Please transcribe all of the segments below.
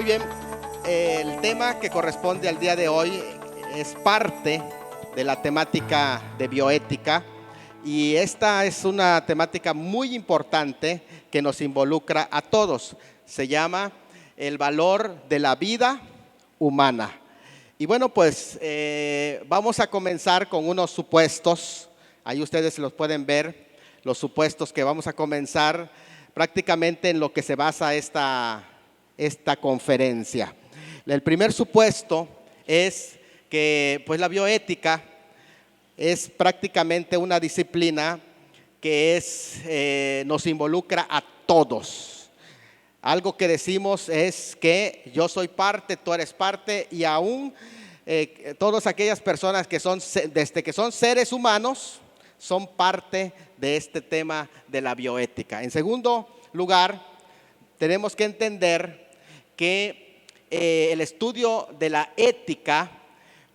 bien, el tema que corresponde al día de hoy es parte de la temática de bioética y esta es una temática muy importante que nos involucra a todos. Se llama el valor de la vida humana. Y bueno, pues vamos a comenzar con unos supuestos. Ahí ustedes los pueden ver, los supuestos que vamos a comenzar prácticamente en lo que se basa esta conferencia. El primer supuesto es que pues la bioética es prácticamente una disciplina que nos involucra a todos. Algo que decimos es que yo soy parte, tú eres parte y aún todas aquellas personas que son, desde que son seres humanos, son parte de este tema de la bioética. En segundo lugar, tenemos que entender que el estudio de la ética,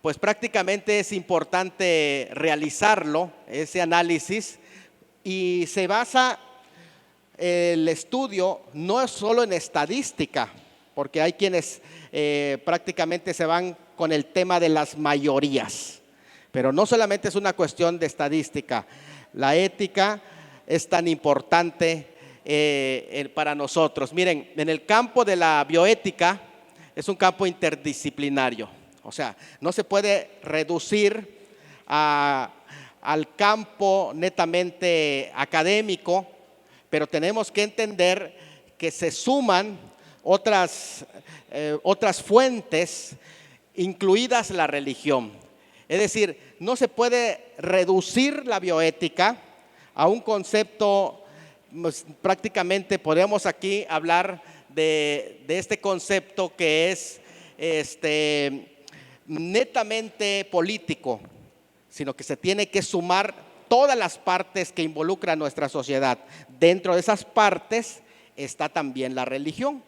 pues prácticamente es importante realizarlo, ese análisis, y se basa el estudio no es solo en estadística, porque hay quienes prácticamente se van con el tema de las mayorías, pero no solamente es una cuestión de estadística, la ética es tan importante para nosotros. Miren, en el campo de la bioética es un campo interdisciplinario, o sea, no se puede reducir al campo netamente académico, pero tenemos que entender que se suman otras fuentes, incluidas la religión. Es decir, no se puede reducir la bioética a un concepto, pues, prácticamente podemos aquí hablar de este concepto que es netamente político, sino que se tiene que sumar todas las partes que involucran nuestra sociedad. Dentro de esas partes está también la religión.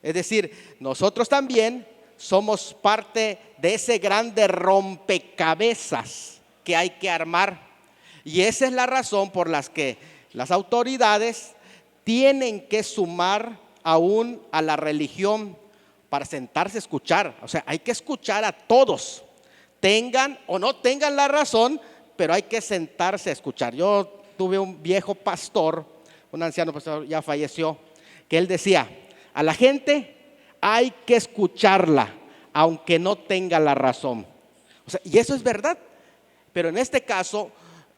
Es decir, nosotros también somos parte de ese grande rompecabezas que hay que armar. Y esa es la razón por la que las autoridades tienen que sumar aún a la religión para sentarse a escuchar. O sea, hay que escuchar a todos, tengan o no tengan la razón, pero hay que sentarse a escuchar. Yo tuve un viejo pastor, un anciano pastor, ya falleció, que él decía, a la gente hay que escucharla, aunque no tenga la razón. O sea, y eso es verdad, pero en este caso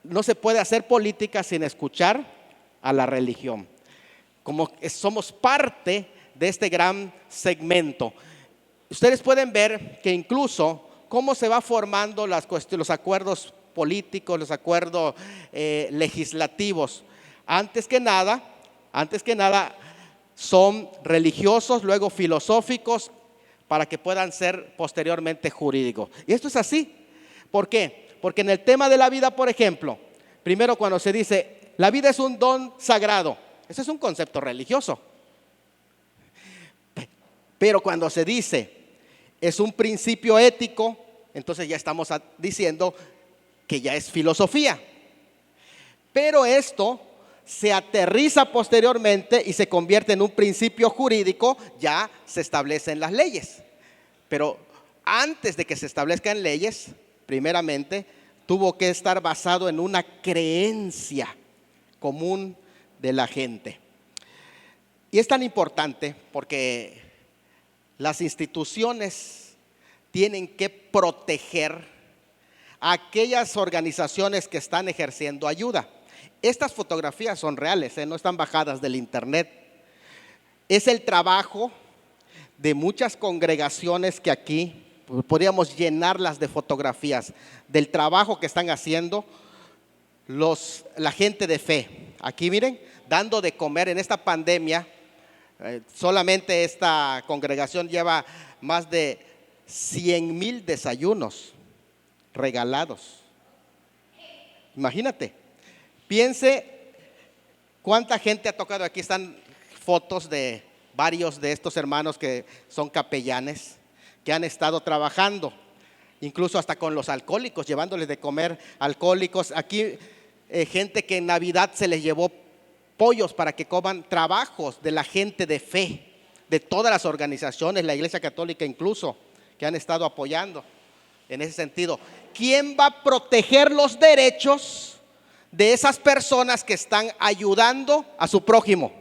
no se puede hacer política sin escuchar a la religión. Como somos parte de este gran segmento. Ustedes pueden ver que incluso cómo se va formando los acuerdos políticos, los acuerdos legislativos. Antes que nada son religiosos, luego filosóficos, para que puedan ser posteriormente jurídicos. Y esto es así. ¿Por qué? Porque en el tema de la vida, por ejemplo, primero cuando se dice, la vida es un don sagrado, ese es un concepto religioso. Pero cuando se dice, es un principio ético, entonces ya estamos diciendo que ya es filosofía. Pero esto se aterriza posteriormente y se convierte en un principio jurídico, ya se establecen las leyes. Pero antes de que se establezcan leyes, primeramente tuvo que estar basado en una creencia común de la gente. Y es tan importante porque las instituciones tienen que proteger a aquellas organizaciones que están ejerciendo ayuda. Estas fotografías son reales, no están bajadas del internet. Es el trabajo de muchas congregaciones que aquí podríamos llenarlas de fotografías del trabajo que están haciendo la gente de fe. Aquí miren, dando de comer en esta pandemia. Solamente esta congregación lleva más de 100,000 desayunos regalados. Imagínate, piense cuánta gente ha tocado. Aquí están fotos de varios de estos hermanos que son capellanes, que han estado trabajando, incluso hasta con los alcohólicos, llevándoles de comer alcohólicos. Aquí gente que en Navidad se les llevó pollos para que coman, trabajos de la gente de fe. de todas las organizaciones, la Iglesia Católica incluso, que han estado apoyando en ese sentido. ¿Quién va a proteger los derechos de esas personas que están ayudando a su prójimo?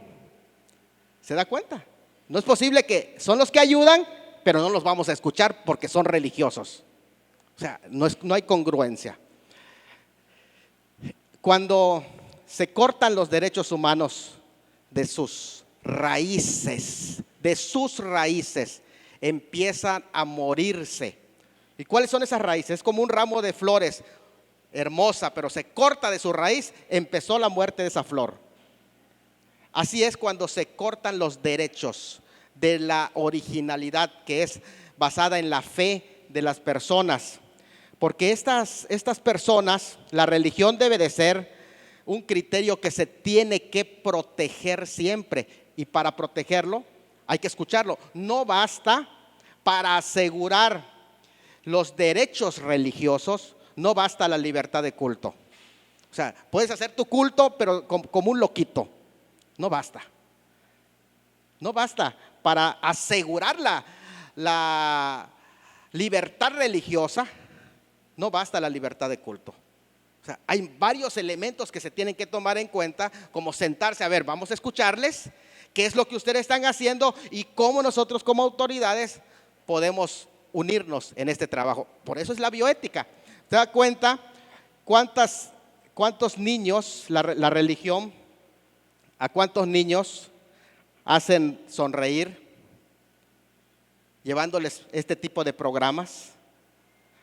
¿Se da cuenta? No es posible que son los que ayudan, pero no los vamos a escuchar porque son religiosos. O sea, no hay congruencia. Cuando se cortan los derechos humanos de sus raíces, empiezan a morirse. ¿Y cuáles son esas raíces? Es como un ramo de flores, hermosa, pero se corta de su raíz, empezó la muerte de esa flor. Así es cuando se cortan los derechos de la originalidad que es basada en la fe de las personas. Porque estas personas, la religión debe de ser un criterio que se tiene que proteger siempre. Y para protegerlo hay que escucharlo. No basta para asegurar los derechos religiosos, no basta la libertad de culto. O sea, puedes hacer tu culto, pero como un loquito. No basta. No basta para asegurar la libertad religiosa. No basta la libertad de culto. O sea, hay varios elementos que se tienen que tomar en cuenta, como sentarse, a ver, vamos a escucharles, qué es lo que ustedes están haciendo y cómo nosotros como autoridades podemos unirnos en este trabajo. Por eso es la bioética. ¿Se da cuenta cuántos niños, la religión, a cuántos niños hacen sonreír llevándoles este tipo de programas?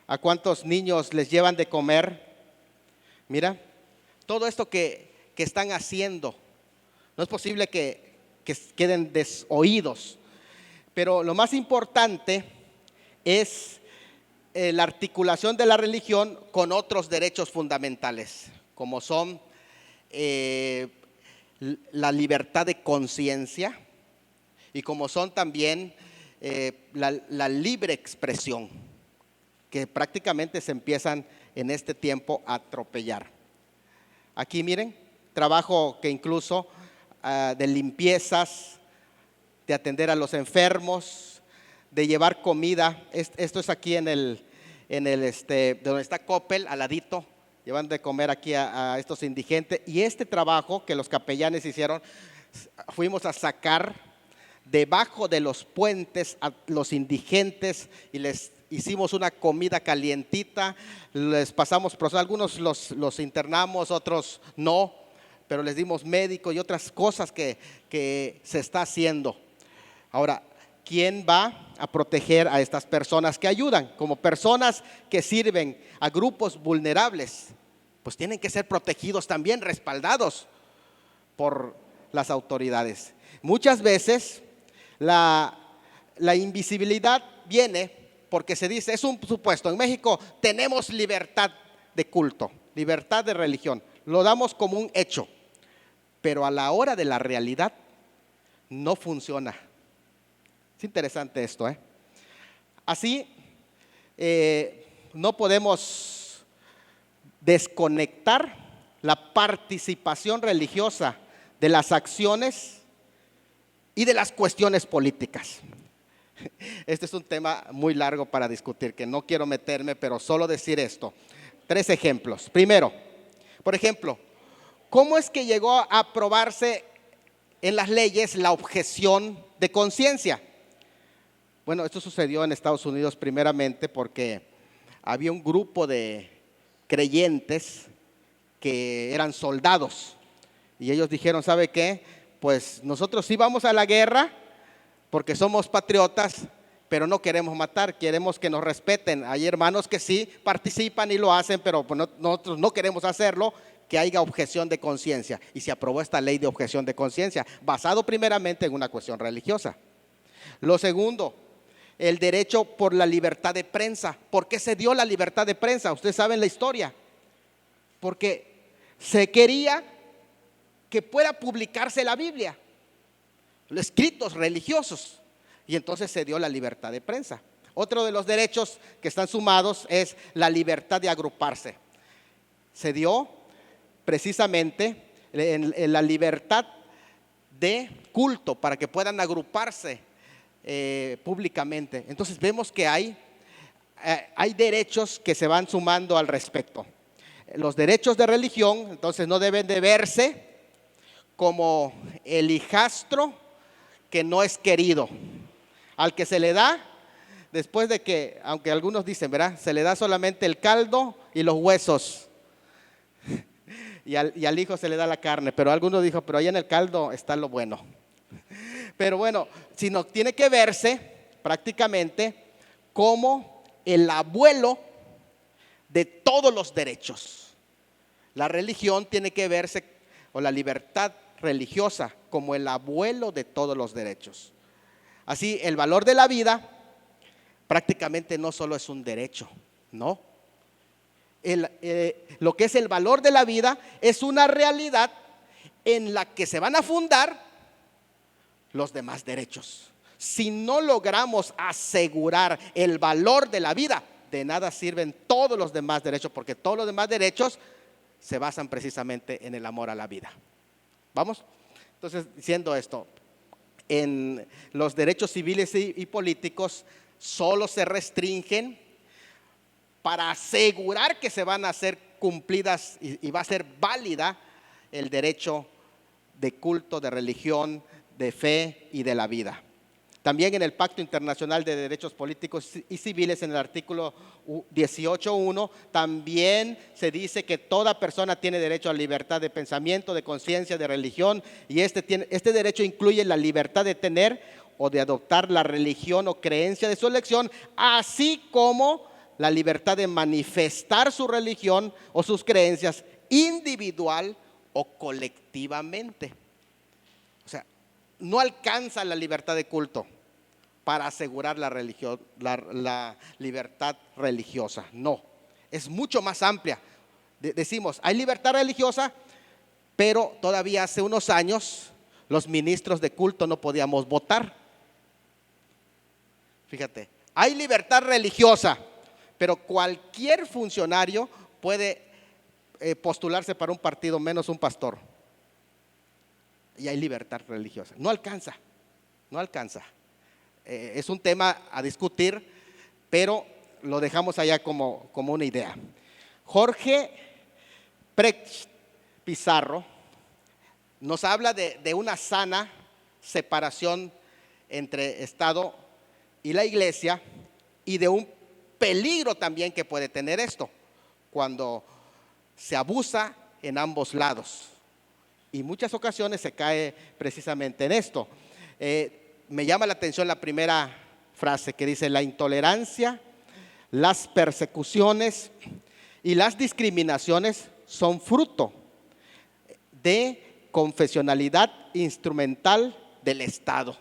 ¿A cuántos niños les llevan de comer? Mira, todo esto que están haciendo, no es posible que queden desoídos. Pero lo más importante es la articulación de la religión con otros derechos fundamentales, como son la libertad de conciencia y como son también la libre expresión, que prácticamente se empiezan en este tiempo a atropellar. Aquí miren, trabajo que incluso de limpiezas, de atender a los enfermos, de llevar comida. Esto es aquí en el donde está Coppel, al ladito, llevando de comer aquí a estos indigentes. Y este trabajo que los capellanes hicieron, fuimos a sacar debajo de los puentes a los indigentes y les hicimos una comida calientita, les pasamos proceso, algunos los internamos, otros no, pero les dimos médico y otras cosas que se está haciendo. Ahora, ¿quién va a proteger a estas personas que ayudan? Como personas que sirven a grupos vulnerables, pues tienen que ser protegidos también, respaldados por las autoridades. Muchas veces la invisibilidad viene porque se dice, es un supuesto, en México tenemos libertad de culto, libertad de religión, lo damos como un hecho, pero a la hora de la realidad no funciona. Es interesante esto, Así, no podemos desconectar la participación religiosa de las acciones y de las cuestiones políticas. Este es un tema muy largo para discutir, que no quiero meterme, pero solo decir esto. 3 ejemplos. Primero, por ejemplo, ¿cómo es que llegó a aprobarse en las leyes la objeción de conciencia? Bueno, esto sucedió en Estados Unidos primeramente porque había un grupo de creyentes que eran soldados y ellos dijeron, ¿sabe qué? Pues nosotros sí vamos a la guerra porque somos patriotas, pero no queremos matar, queremos que nos respeten. Hay hermanos que sí participan y lo hacen, pero nosotros no queremos hacerlo, que haya objeción de conciencia. Y se aprobó esta ley de objeción de conciencia, basado primeramente en una cuestión religiosa. Lo segundo, el derecho por la libertad de prensa. ¿Por qué se dio la libertad de prensa? Ustedes saben la historia. Porque se quería que pueda publicarse la Biblia, los escritos religiosos, y entonces se dio la libertad de prensa. Otro de los derechos que están sumados es la libertad de agruparse. Se dio precisamente en la libertad de culto para que puedan agruparse públicamente. Entonces vemos que hay derechos que se van sumando al respecto. Los derechos de religión, entonces, no deben de verse como el hijastro que no es querido, al que se le da después de que, aunque algunos dicen, ¿verdad?, se le da solamente el caldo y los huesos, y al hijo se le da la carne, pero algunos dijo, pero ahí en el caldo está lo bueno. Pero bueno, sino tiene que verse prácticamente como el abuelo de todos los derechos. La religión tiene que verse, o la libertad religiosa, como el abuelo de todos los derechos. Así, el valor de la vida prácticamente no solo es un derecho, no. Lo que es el valor de la vida es una realidad en la que se van a fundar los demás derechos. Si no logramos asegurar el valor de la vida, de nada sirven todos los demás derechos, porque todos los demás derechos se basan precisamente en el amor a la vida. ¿Vamos? Entonces, diciendo esto, en los derechos civiles y políticos solo se restringen para asegurar que se van a hacer cumplidas y va a ser válida el derecho de culto, de religión, de fe y de la vida. También en el Pacto Internacional de Derechos Políticos y Civiles, en el artículo 18.1, también se dice que toda persona tiene derecho a libertad de pensamiento, de conciencia, de religión, y este derecho incluye la libertad de tener o de adoptar la religión o creencia de su elección, así como la libertad de manifestar su religión o sus creencias individual o colectivamente. O sea, no alcanza la libertad de culto para asegurar la religión, la libertad religiosa. No, es mucho más amplia. Decimos, hay libertad religiosa, pero todavía hace unos años los ministros de culto no podíamos votar. Fíjate, hay libertad religiosa, pero cualquier funcionario puede postularse para un partido, menos un pastor. Y hay libertad religiosa. No alcanza, no alcanza. Es un tema a discutir, pero lo dejamos allá como una idea. Jorge Precht Pizarro nos habla de una sana separación entre Estado y la iglesia, y de un peligro también que puede tener esto cuando se abusa en ambos lados. Y muchas ocasiones se cae precisamente en esto. Me llama la atención la primera frase que dice: la intolerancia, las persecuciones y las discriminaciones son fruto de confesionalidad instrumental del Estado.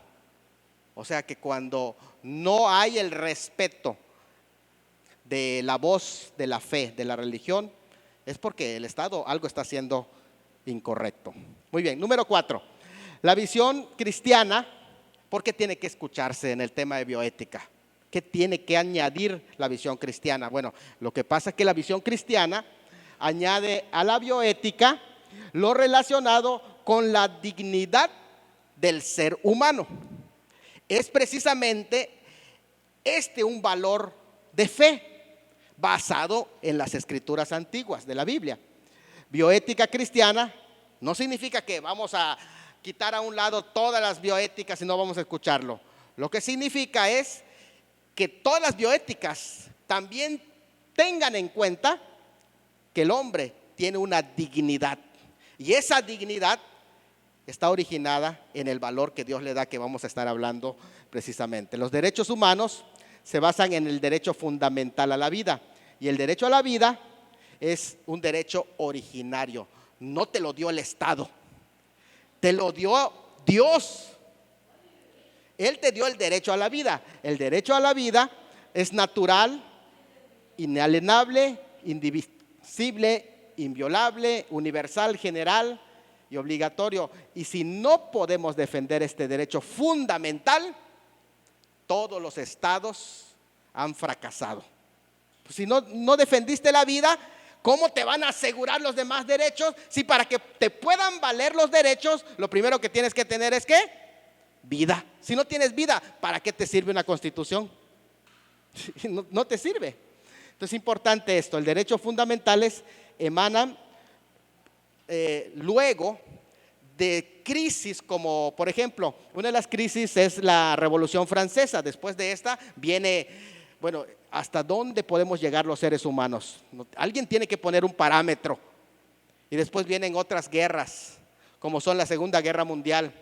O sea que cuando no hay el respeto de la voz de la fe, de la religión, es porque el Estado algo está haciendo incorrecto. Muy bien, número 4. La visión cristiana, ¿por qué tiene que escucharse en el tema de bioética? ¿Qué tiene que añadir la visión cristiana? Bueno, lo que pasa es que la visión cristiana añade a la bioética lo relacionado con la dignidad del ser humano. Es precisamente un valor de fe basado en las escrituras antiguas de la Biblia. Bioética cristiana no significa que vamos a quitar a un lado todas las bioéticas y no vamos a escucharlo. Lo que significa es que todas las bioéticas también tengan en cuenta que el hombre tiene una dignidad, y esa dignidad está originada en el valor que Dios le da, que vamos a estar hablando precisamente. Los derechos humanos se basan en el derecho fundamental a la vida, y el derecho a la vida es un derecho originario. No te lo dio el Estado, te lo dio Dios. Él te dio el derecho a la vida. El derecho a la vida es natural, inalienable, indivisible, inviolable, universal, general y obligatorio. Y si no podemos defender este derecho fundamental, todos los estados han fracasado. Pues si no defendiste la vida, ¿cómo te van a asegurar los demás derechos? Si para que te puedan valer los derechos, lo primero que tienes que tener es ¿qué? vida. Si no tienes vida, ¿para qué te sirve una constitución? No te sirve. Entonces es importante esto, el derechos fundamentales emanan luego de crisis como, por ejemplo, una de las crisis es la Revolución Francesa. Después de esta viene, bueno, ¿hasta dónde podemos llegar los seres humanos? Alguien tiene que poner un parámetro. Y después vienen otras guerras, como son la Segunda Guerra Mundial.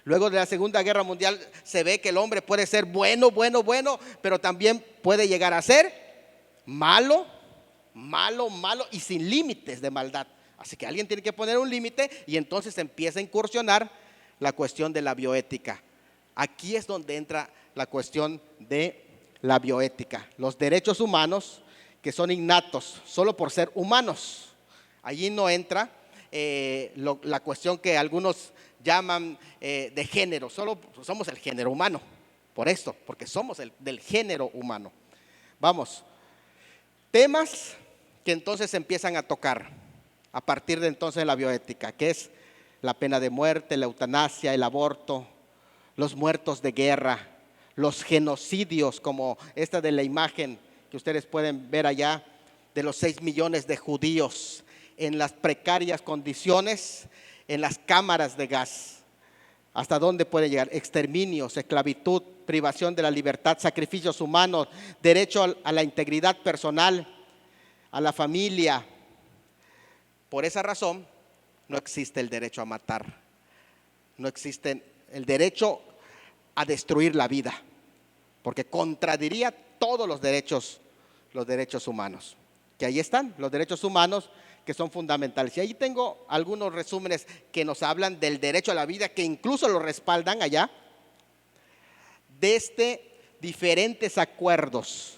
Luego de la Segunda Guerra Mundial se ve que el hombre puede ser bueno, pero también puede llegar a ser malo y sin límites de maldad. Así que alguien tiene que poner un límite y entonces empieza a incursionar la cuestión de la bioética. Aquí es donde entra la cuestión de la bioética. Los derechos humanos que son innatos solo por ser humanos. Allí no entra la cuestión que algunos llaman de género. Solo somos el género humano. Por esto, porque somos del género humano. Vamos, temas que entonces empiezan a tocar a partir de entonces de la bioética, que es la pena de muerte, la eutanasia, el aborto, los muertos de guerra, los genocidios, como esta de la imagen que ustedes pueden ver allá, de los 6 millones de judíos en las precarias condiciones, en las cámaras de gas. ¿Hasta dónde puede llegar? Exterminios, esclavitud, privación de la libertad, sacrificios humanos, derecho a la integridad personal, a la familia. Por esa razón no existe el derecho a matar, no existe el derecho a destruir la vida, porque contradiría todos los derechos humanos. Que ahí están los derechos humanos que son fundamentales. Y ahí tengo algunos resúmenes que nos hablan del derecho a la vida, que incluso lo respaldan allá, desde diferentes acuerdos.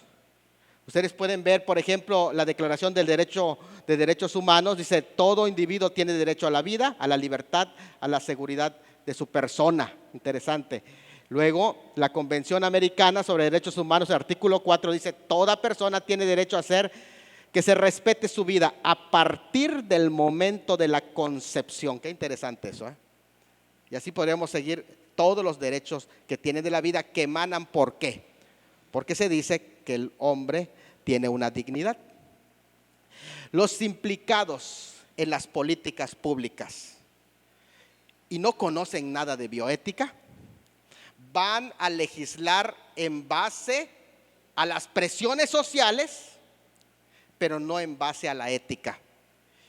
Ustedes pueden ver, por ejemplo, la Declaración de Derechos Humanos. Dice, todo individuo tiene derecho a la vida, a la libertad, a la seguridad de su persona. Interesante. Luego, la Convención Americana sobre Derechos Humanos, el artículo 4, dice, toda persona tiene derecho a que se respete su vida a partir del momento de la concepción. Qué interesante eso, ¿eh? Y así podríamos seguir todos los derechos que tiene de la vida, que emanan, ¿por qué? Porque se dice que el hombre tiene una dignidad. Los implicados en las políticas públicas y no conocen nada de bioética, van a legislar en base a las presiones sociales, pero no en base a la ética.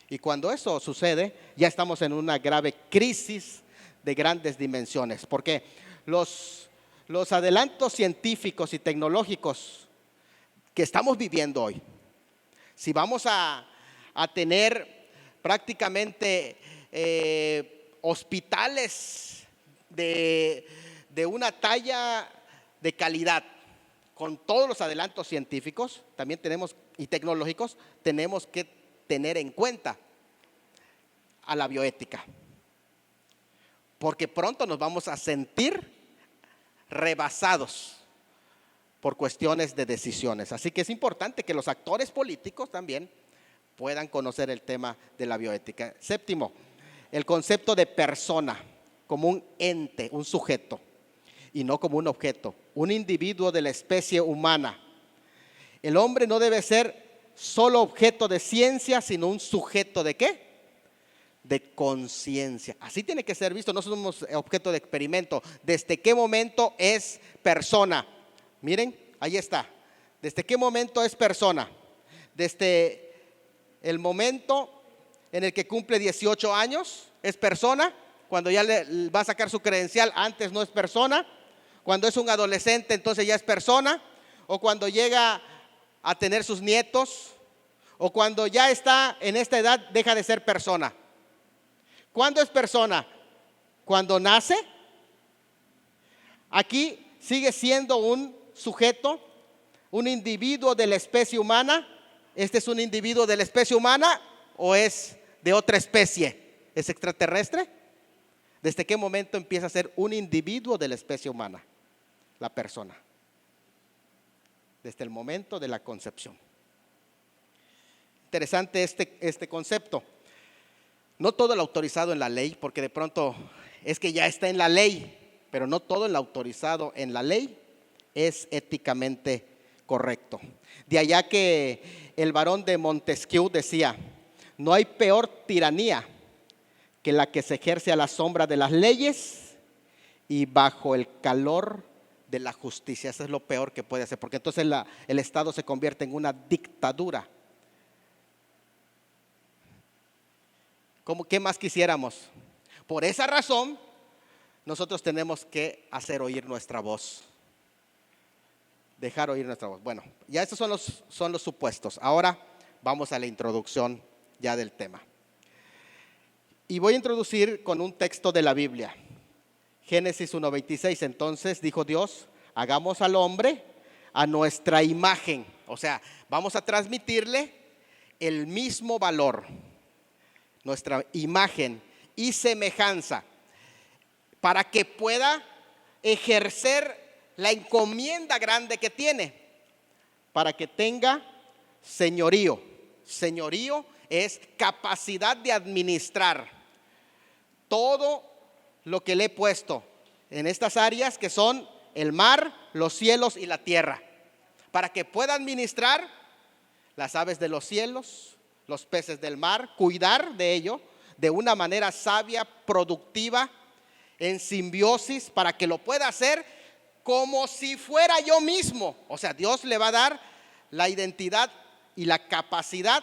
Y cuando eso sucede, ya estamos en una grave crisis de grandes dimensiones, porque los adelantos científicos y tecnológicos que estamos viviendo hoy, si vamos a tener prácticamente hospitales de una talla de calidad, con todos los adelantos científicos también tenemos y tecnológicos, tenemos que tener en cuenta a la bioética, porque pronto nos vamos a sentir rebasados por cuestiones de decisiones. Así que es importante que los actores políticos también puedan conocer el tema de la bioética. Séptimo, el concepto de persona como un ente, un sujeto, y no como un objeto, un individuo de la especie humana. El hombre no debe ser solo objeto de ciencia, sino un sujeto ¿de qué? De conciencia. Así tiene que ser visto, no somos objeto de experimento. ¿Desde qué momento es persona? Miren, ahí está. ¿Desde qué momento es persona? Desde el momento en el que cumple 18 años, es persona. Cuando ya le va a sacar su credencial, antes no es persona. Cuando es un adolescente, entonces ya es persona. O cuando llega a tener sus nietos. O cuando ya está en esta edad, deja de ser persona. ¿Cuándo es persona? Cuando nace. Aquí sigue siendo un sujeto, un individuo de la especie humana. ¿Este es un individuo de la especie humana o es de otra especie? ¿Es extraterrestre? ¿Desde qué momento empieza a ser un individuo de la especie humana? La persona. Desde el momento de la concepción. Interesante este concepto. No todo lo autorizado en la ley, porque de pronto es que ya está en la ley. pero no todo el autorizado en la ley es éticamente correcto. De allá que el barón de Montesquieu decía: no hay peor tiranía que la que se ejerce a la sombra de las leyes y bajo el calor de la justicia. Eso es lo peor que puede hacer, porque entonces el Estado se convierte en una dictadura. ¿Qué más quisiéramos? Por esa razón, nosotros tenemos que hacer oír nuestra voz. Dejar oír nuestra voz. Bueno, ya estos son los supuestos. Ahora vamos a la introducción ya del tema. Y voy a introducir con un texto de la Biblia. Génesis 1:26. Entonces dijo Dios: hagamos al hombre a nuestra imagen. O sea, vamos a transmitirle el mismo valor, nuestra imagen y semejanza, para que pueda ejercer la encomienda grande que tiene, para que tenga señorío. Señorío es capacidad de administrar todo lo que le he puesto en estas áreas que son el mar, los cielos y la tierra, para que pueda administrar las aves de los cielos, los peces del mar, cuidar de ello de una manera sabia, productiva, en simbiosis, para que lo pueda hacer como si fuera yo mismo. O sea, Dios le va a dar la identidad y la capacidad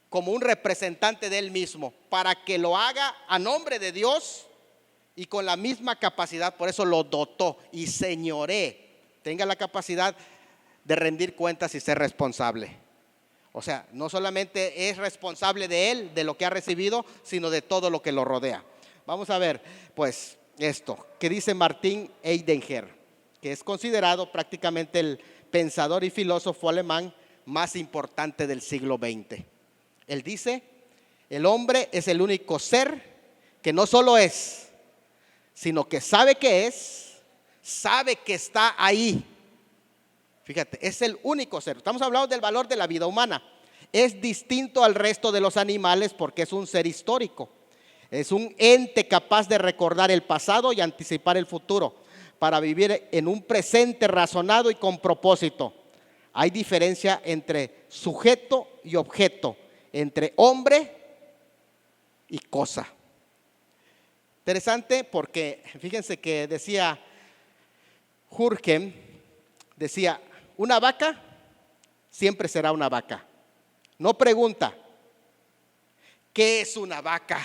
como un representante de Él mismo, para que lo haga a nombre de Dios y con la misma capacidad. Por eso lo dotó y señoré, tenga la capacidad de rendir cuentas y ser responsable. O sea, no solamente es responsable de él, de lo que ha recibido, sino de todo lo que lo rodea. Vamos a ver pues esto que dice Martin Heidegger, que es considerado prácticamente el pensador y filósofo alemán más importante del siglo XX. Él dice: el hombre es el único ser que no solo es, sino que sabe que es, sabe que está ahí. Fíjate, es el único ser. Estamos hablando del valor de la vida humana. Es distinto al resto de los animales porque es un ser histórico. Es un ente capaz de recordar el pasado y anticipar el futuro, para vivir en un presente razonado y con propósito. Hay diferencia entre sujeto y objeto, entre hombre y cosa. Interesante porque fíjense que decía Durkheim, decía: una vaca siempre será una vaca. No pregunta: ¿qué es una vaca?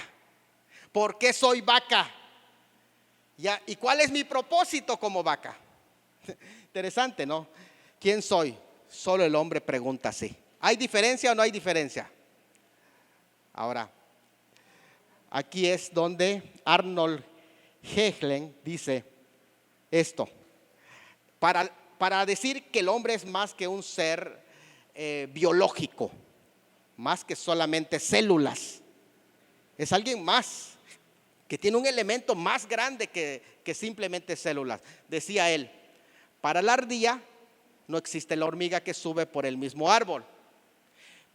¿Por qué soy vaca? ¿Y cuál es mi propósito como vaca? Interesante, ¿no? ¿Quién soy? Solo el hombre pregunta así. ¿Hay diferencia o no hay diferencia? Ahora, aquí es donde Arnold Hegel dice esto: para decir que el hombre es más que un ser biológico, más que solamente células, es alguien más, que tiene un elemento más grande que simplemente células. Decía él: para la ardilla no existe la hormiga que sube por el mismo árbol.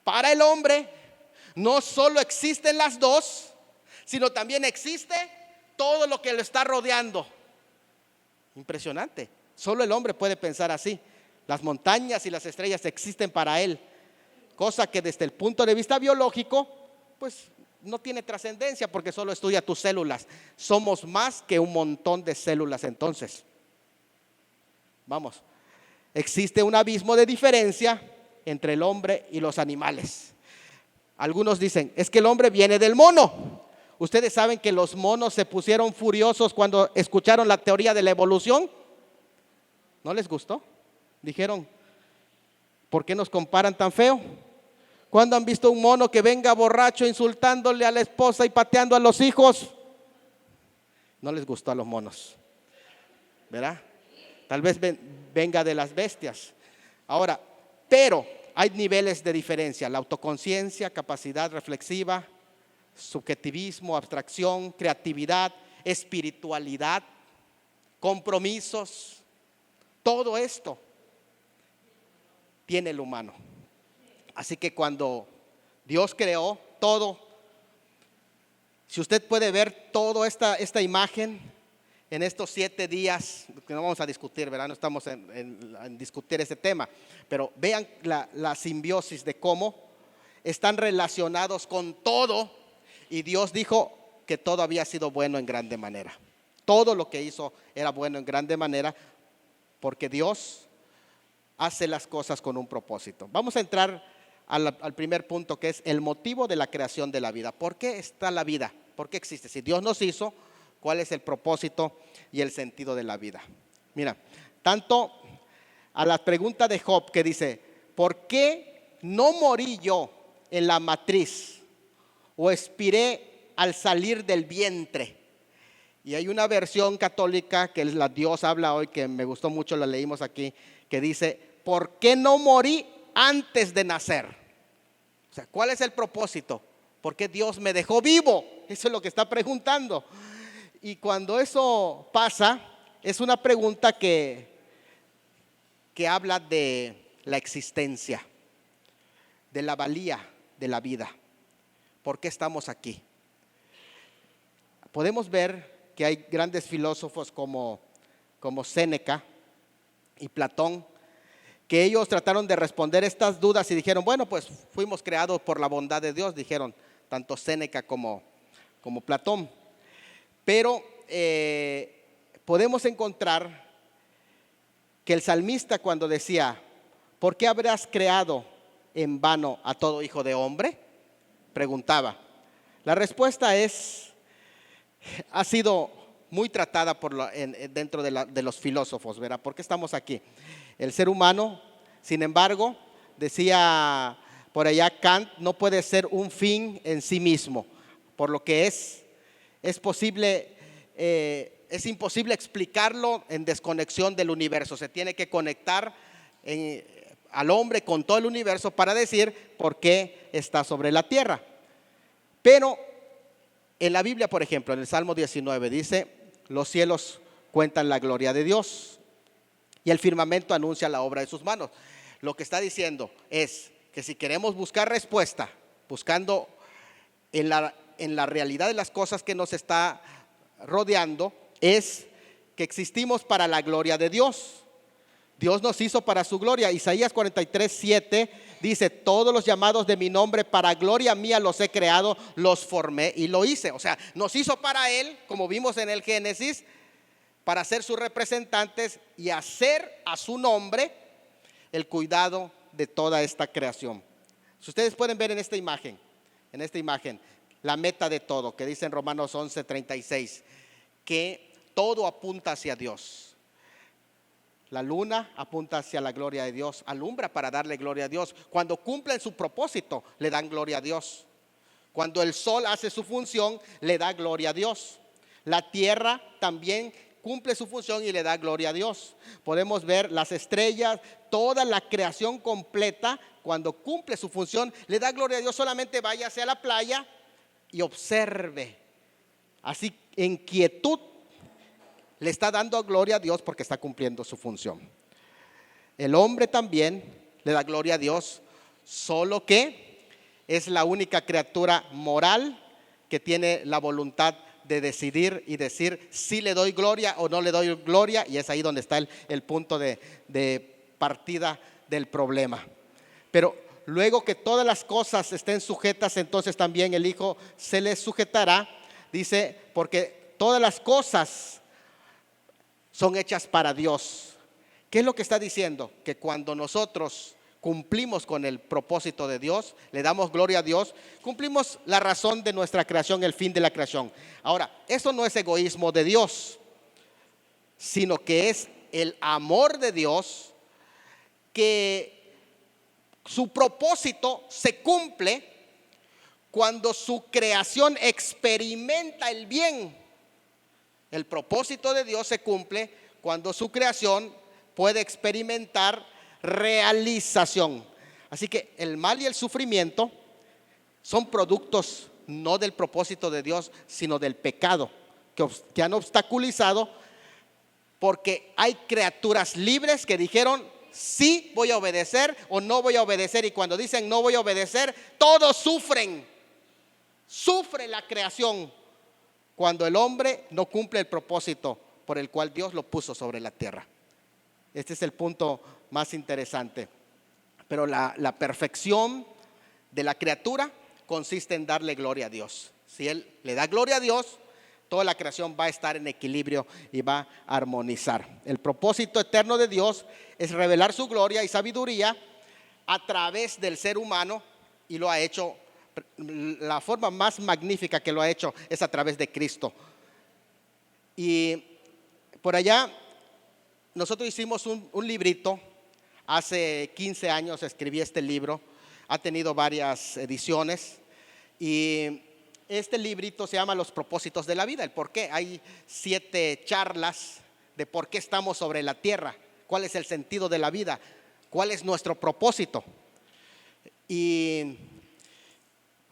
Para el hombre no solo existen las dos, sino también existe todo lo que lo está rodeando. Impresionante. Solo el hombre puede pensar así. Las montañas y las estrellas existen para él, cosa que desde el punto de vista biológico pues no tiene trascendencia, porque solo estudia tus células. Somos más que un montón de células. Entonces, vamos, existe un abismo de diferencia entre el hombre y los animales. Algunos dicen: es que el hombre viene del mono. Ustedes saben que los monos se pusieron furiosos cuando escucharon la teoría de la evolución. ¿No les gustó? Dijeron: ¿por qué nos comparan tan feo? ¿Cuándo han visto un mono que venga borracho insultándole a la esposa y pateando a los hijos? No les gustó a los monos, ¿verdad? Tal vez venga de las bestias. Ahora, pero hay niveles de diferencia: la autoconciencia, capacidad reflexiva, subjetivismo, abstracción, creatividad, espiritualidad, compromisos. Todo esto tiene el humano. Así que cuando Dios creó todo, si usted puede ver toda esta imagen, en estos 7 días, que no vamos a discutir, ¿verdad? No estamos en discutir ese tema, pero vean la simbiosis de cómo están relacionados con todo, y Dios dijo que todo había sido bueno en grande manera. Todo lo que hizo era bueno en grande manera, porque Dios hace las cosas con un propósito. Vamos a entrar al primer punto, que es el motivo de la creación de la vida. ¿Por qué está la vida? ¿Por qué existe? Si Dios nos hizo, ¿cuál es el propósito y el sentido de la vida? Mira, tanto a la pregunta de Job, que dice: ¿por qué no morí yo en la matriz o expiré al salir del vientre? Y hay una versión católica que la Dios habla hoy, que me gustó mucho, la leímos aquí, que dice: ¿por qué no morí antes de nacer? O sea, ¿cuál es el propósito? ¿Por qué Dios me dejó vivo? Eso es lo que está preguntando. Y cuando eso pasa, es una pregunta que habla de la existencia, de la valía de la vida. ¿Por qué estamos aquí? Podemos ver que hay grandes filósofos como Séneca y Platón, que ellos trataron de responder estas dudas y dijeron: bueno, pues fuimos creados por la bondad de Dios, dijeron tanto Séneca como Platón. Pero podemos encontrar que el salmista, cuando decía: ¿por qué habrás creado en vano a todo hijo de hombre?, preguntaba. La respuesta ha sido muy tratada dentro de los filósofos, ¿verdad? ¿Por qué estamos aquí? El ser humano, sin embargo, decía por allá Kant, no puede ser un fin en sí mismo, por lo que es imposible explicarlo en desconexión del universo. Se tiene que conectar al hombre con todo el universo para decir por qué está sobre la tierra. Pero en la Biblia, por ejemplo, en el Salmo 19 dice: los cielos cuentan la gloria de Dios y el firmamento anuncia la obra de sus manos. Lo que está diciendo es que si queremos buscar respuesta, buscando en la realidad de las cosas que nos está rodeando, es que existimos para la gloria de Dios. Dios nos hizo para su gloria. Isaías 43:7 dice: todos los llamados de mi nombre para gloria mía los he creado, los formé y lo hice. O sea, nos hizo para Él, como vimos en el Génesis, para ser sus representantes y hacer a su nombre el cuidado de toda esta creación. Si ustedes pueden ver en esta imagen, la meta de todo, que dice en Romanos 11:36, que todo apunta hacia Dios. La luna apunta hacia la gloria de Dios, alumbra para darle gloria a Dios. Cuando cumplen su propósito, le dan gloria a Dios. Cuando el sol hace su función, le da gloria a Dios. La tierra también cumple su función y le da gloria a Dios. Podemos ver las estrellas, toda la creación completa, cuando cumple su función, le da gloria a Dios. Solamente vaya hacia la playa y observe, así en quietud, le está dando gloria a Dios porque está cumpliendo su función. El hombre también le da gloria a Dios, solo que es la única criatura moral que tiene la voluntad de decidir y decir si le doy gloria o no le doy gloria, y es ahí donde está el punto de partida del problema. Pero luego que todas las cosas estén sujetas, entonces también el Hijo se les sujetará, dice, porque todas las cosas son hechas para Dios. ¿Qué es lo que está diciendo? Que cuando nosotros cumplimos con el propósito de Dios, le damos gloria a Dios, cumplimos la razón de nuestra creación, el fin de la creación. Ahora, eso no es egoísmo de Dios, sino que es el amor de Dios, que su propósito se cumple cuando su creación experimenta el bien. El propósito de Dios se cumple cuando su creación puede experimentar realización. Así que el mal y el sufrimiento son productos no del propósito de Dios, sino del pecado que han obstaculizado, porque hay criaturas libres que dijeron: sí voy a obedecer o no voy a obedecer. Y cuando dicen no voy a obedecer, todos sufren. Sufre la creación cuando el hombre no cumple el propósito por el cual Dios lo puso sobre la tierra. Este es el punto más interesante. Pero la perfección de la criatura consiste en darle gloria a Dios. Si Él le da gloria a Dios, toda la creación va a estar en equilibrio y va a armonizar. El propósito eterno de Dios es revelar su gloria y sabiduría a través del ser humano, y lo ha hecho, la forma más magnífica que lo ha hecho es a través de Cristo. Y por allá nosotros hicimos un librito. Hace 15 años escribí este libro, ha tenido varias ediciones, y este librito se llama Los propósitos de la vida, el por qué. Hay 7 charlas de por qué estamos sobre la tierra, cuál es el sentido de la vida, cuál es nuestro propósito. Y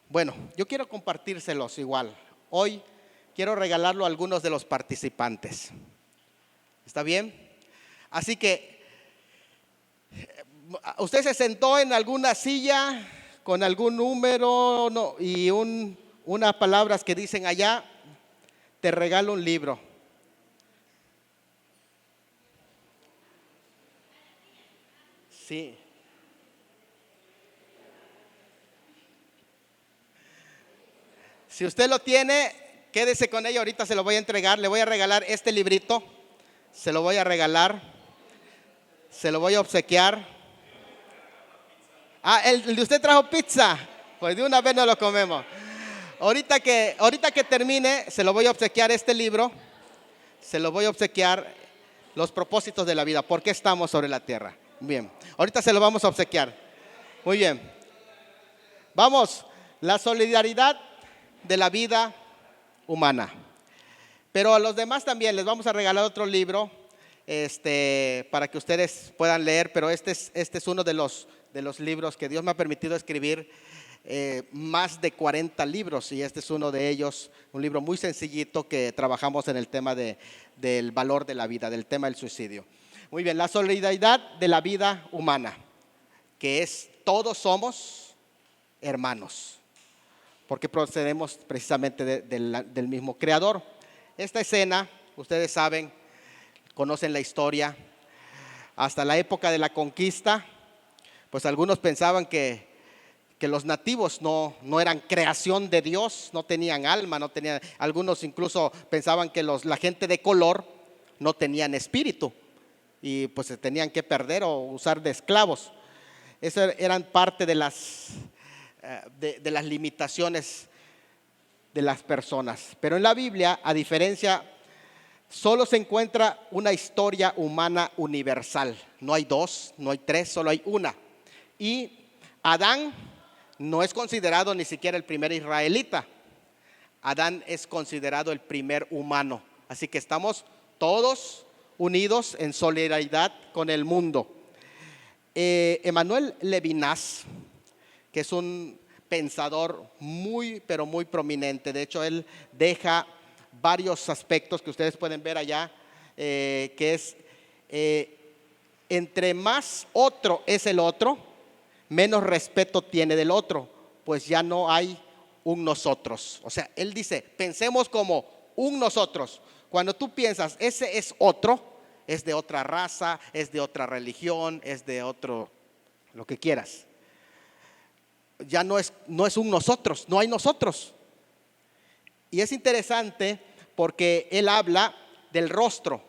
bueno, yo quiero compartírselos igual. Hoy quiero regalarlo a algunos de los participantes. ¿Está bien? Así que usted se sentó en alguna silla con algún número, no, y unas palabras que dicen allá: te regalo un libro. Sí. Si usted lo tiene, quédese con ello. Ahorita se lo voy a entregar. Le voy a regalar este librito. Se lo voy a regalar. Se lo voy a obsequiar. El de usted trajo pizza. Pues de una vez no lo comemos. Ahorita que termine, se lo voy a obsequiar este libro. Se lo voy a obsequiar Los propósitos de la vida. ¿Por qué estamos sobre la tierra? Bien. Ahorita se lo vamos a obsequiar. Muy bien. Vamos. La solidaridad de la vida humana. Pero a los demás también les vamos a regalar otro libro, para que ustedes puedan leer. Pero este es uno de los libros que Dios me ha permitido escribir, más de 40 libros, y este es uno de ellos, un libro muy sencillito que trabajamos en el tema del valor de la vida, del tema del suicidio. Muy bien, la solidaridad de la vida humana, que es: todos somos hermanos, porque procedemos precisamente del mismo creador. Esta escena, ustedes saben, conocen la historia. Hasta la época de la conquista, pues algunos pensaban que los nativos no eran creación de Dios, no tenían alma, no tenían. Algunos incluso pensaban que la gente de color no tenían espíritu y pues se tenían que perder o usar de esclavos. Esas eran parte de las limitaciones de las personas. Pero en la Biblia, a diferencia, solo se encuentra una historia humana universal. No hay 2, no hay 3, solo hay una. Y Adán no es considerado ni siquiera el primer israelita. Adán es considerado el primer humano. Así que estamos todos unidos en solidaridad con el mundo. Emmanuel Levinas, que es un pensador muy, pero muy prominente. De hecho, él deja varios aspectos que ustedes pueden ver allá, que es: entre más otro es el otro, menos respeto tiene del otro, pues ya no hay un nosotros. O sea, él dice: pensemos como un nosotros. Cuando tú piensas, ese es otro, es de otra raza, es de otra religión, es de otro, lo que quieras. Ya no es un nosotros, no hay nosotros. Y es interesante porque él habla del rostro.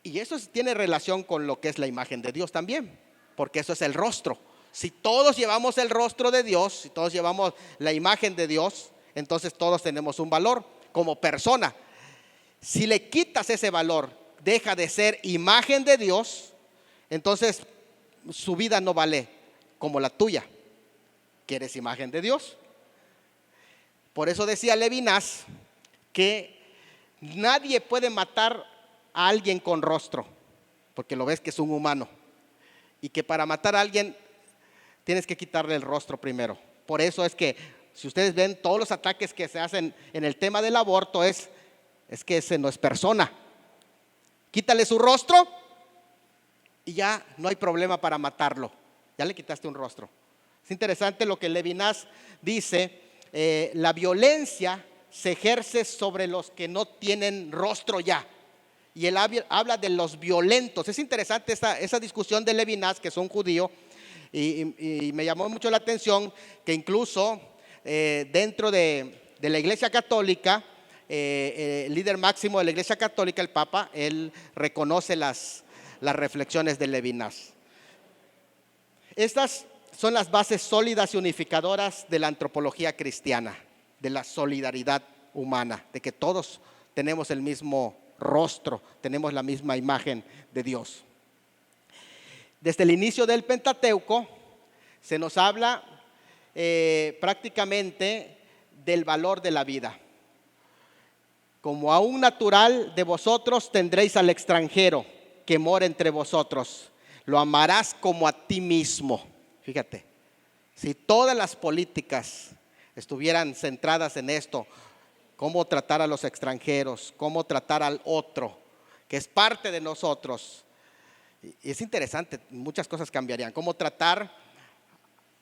Y eso tiene relación con lo que es la imagen de Dios también, porque eso es el rostro. Si todos llevamos el rostro de Dios, si todos llevamos la imagen de Dios, entonces todos tenemos un valor como persona. Si le quitas ese valor, deja de ser imagen de Dios, entonces su vida no vale como la tuya, que eres imagen de Dios. Por eso decía Levinas que nadie puede matar a alguien con rostro, porque lo ves que es un humano, y que para matar a alguien tienes que quitarle el rostro primero. Por eso es que, si ustedes ven todos los ataques que se hacen en el tema del aborto, es que ese no es persona. Quítale su rostro y ya no hay problema para matarlo. Ya le quitaste un rostro. Es interesante lo que Levinas dice: la violencia se ejerce sobre los que no tienen rostro ya. Y él habla de los violentos. Es interesante esa discusión de Levinas, que es un judío, y me llamó mucho la atención que incluso dentro de la Iglesia Católica, el líder máximo de la Iglesia Católica, el Papa, él reconoce las reflexiones de Levinas. Estas son las bases sólidas y unificadoras de la antropología cristiana, de la solidaridad humana, de que todos tenemos el mismo rostro, tenemos la misma imagen de Dios. Desde el inicio del Pentateuco se nos habla prácticamente del valor de la vida. Como a un natural de vosotros tendréis al extranjero que mora entre vosotros, lo amarás como a ti mismo. Fíjate, si todas las políticas estuvieran centradas en esto, cómo tratar a los extranjeros, cómo tratar al otro, que es parte de nosotros, y es interesante, muchas cosas cambiarían. Cómo tratar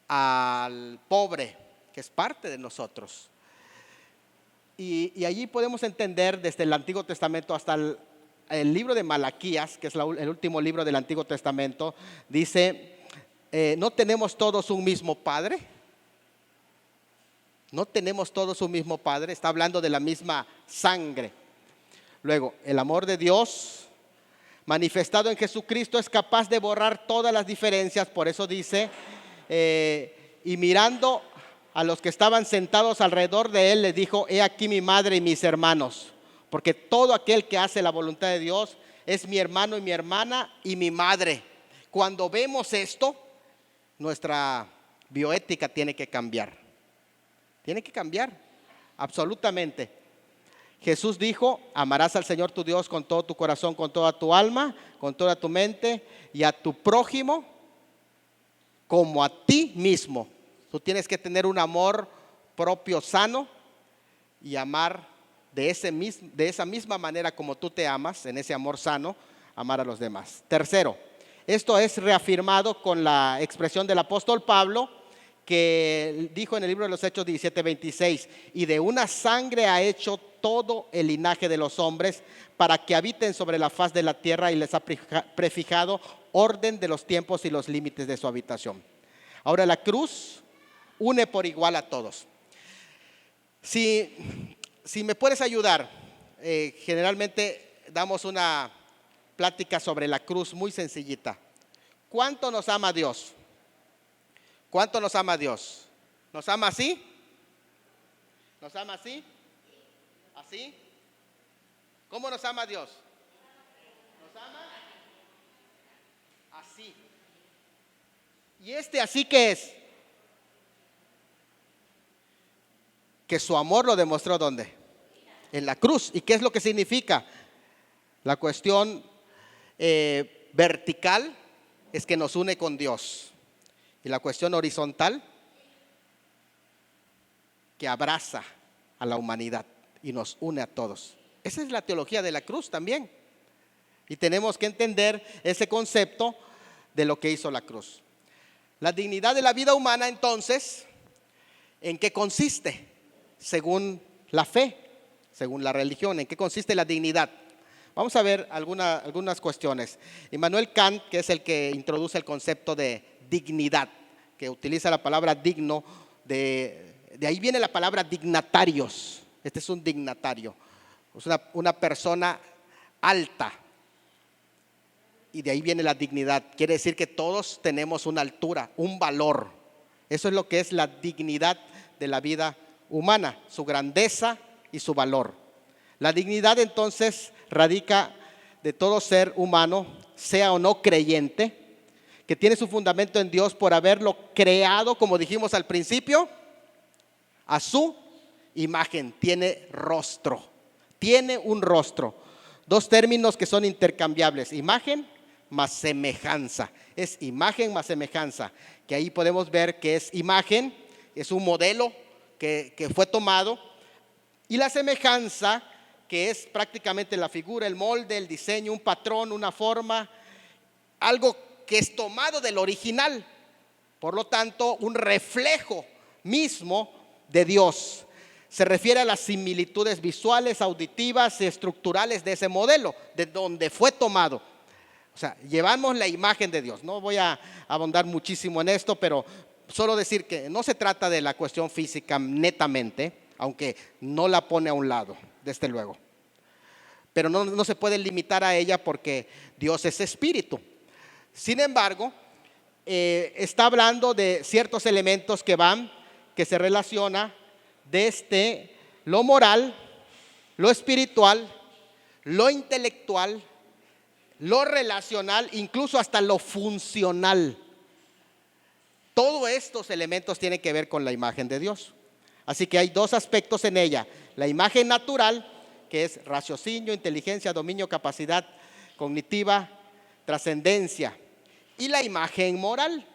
al pobre, que es parte de nosotros. Y allí podemos entender desde el Antiguo Testamento hasta el libro de Malaquías, que es el último libro del Antiguo Testamento, dice, ¿no tenemos todos un mismo Padre? No tenemos todos un mismo Padre. Está hablando de la misma sangre. Luego, el amor de Dios manifestado en Jesucristo es capaz de borrar todas las diferencias. Por eso dice, y mirando a los que estaban sentados alrededor de él, le dijo, he aquí mi madre y mis hermanos. Porque todo aquel que hace la voluntad de Dios es mi hermano y mi hermana y mi madre. Cuando vemos esto, nuestra bioética tiene que cambiar. Tiene que cambiar, absolutamente. Jesús dijo, amarás al Señor tu Dios con todo tu corazón, con toda tu alma, con toda tu mente, y a tu prójimo como a ti mismo. Tú tienes que tener un amor propio sano y amar de esa misma manera como tú te amas, en ese amor sano, amar a los demás. Tercero, esto es reafirmado con la expresión del apóstol Pablo, que dijo en el libro de los Hechos 17:26, y de una sangre ha hecho todo el linaje de los hombres para que habiten sobre la faz de la tierra, y les ha prefijado orden de los tiempos y los límites de su habitación. Ahora la cruz une por igual a todos. Si me puedes ayudar, generalmente damos una plática sobre la cruz muy sencillita. ¿Cuánto nos ama Dios? ¿Cuánto nos ama Dios? ¿Nos ama así? ¿Nos ama así? ¿Así? ¿Cómo nos ama Dios? ¿Nos ama? Así. ¿Y así qué es? Que su amor lo demostró ¿dónde? En la cruz. ¿Y qué es lo que significa? La cuestión vertical es que nos une con Dios. Y la cuestión horizontal, que abraza a la humanidad y nos une a todos. Esa es la teología de la cruz también. Y tenemos que entender ese concepto de lo que hizo la cruz. La dignidad de la vida humana, entonces, ¿en qué consiste? Según la fe, según la religión, ¿en qué consiste la dignidad? Vamos a ver algunas cuestiones. Immanuel Kant, que es el que introduce el concepto de dignidad, que utiliza la palabra digno, de ahí viene la palabra dignatarios. Este es un dignatario, es una persona alta, y de ahí viene la dignidad. Quiere decir que todos tenemos una altura, un valor. Eso es lo que es la dignidad de la vida humana, su grandeza y su valor. La dignidad entonces radica de todo ser humano, sea o no creyente, que tiene su fundamento en Dios por haberlo creado, como dijimos al principio, a su imagen. Tiene rostro, tiene un rostro. Dos términos que son intercambiables: imagen más semejanza. Es imagen más semejanza, que ahí podemos ver que es imagen, es un modelo que fue tomado, y la semejanza, que es prácticamente la figura, el molde, el diseño, un patrón, una forma, algo que es tomado del original. Por lo tanto, un reflejo mismo de Dios. se refiere a las similitudes visuales, auditivas y estructurales de ese modelo, de donde fue tomado. O sea, llevamos la imagen de Dios. No voy a abundar muchísimo en esto, pero solo decir que no se trata de la cuestión física netamente, aunque no la pone a un lado, desde luego. Pero no se puede limitar a ella porque Dios es espíritu. Sin embargo, está hablando de ciertos elementos que se relaciona desde lo moral, lo espiritual, lo intelectual, lo relacional, incluso hasta lo funcional. Todos estos elementos tienen que ver con la imagen de Dios. Así que hay dos aspectos en ella: la imagen natural, que es raciocinio, inteligencia, dominio, capacidad cognitiva, trascendencia, y la imagen moral.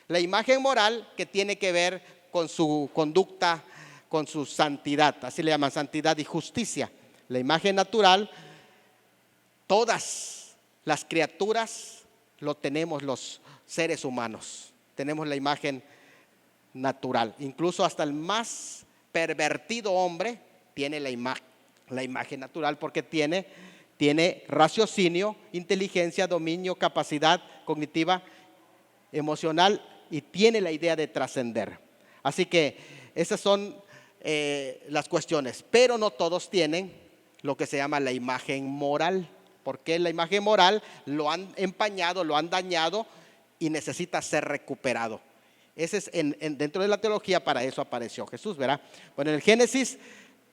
La imagen moral que tiene que ver con su conducta, con su santidad, así le llaman, santidad y justicia. La imagen natural, todas las criaturas lo tenemos los seres humanos. Tenemos la imagen natural. Incluso hasta el más pervertido hombre tiene la imagen natural, porque tiene raciocinio, inteligencia, dominio, capacidad cognitiva, emocional, y tiene la idea de trascender. Así que esas son las cuestiones. Pero no todos tienen lo que se llama la imagen moral, porque la imagen moral lo han empañado, lo han dañado y necesita ser recuperado. Ese es dentro de la teología. Para eso apareció Jesús, ¿verdad? Bueno, en el Génesis,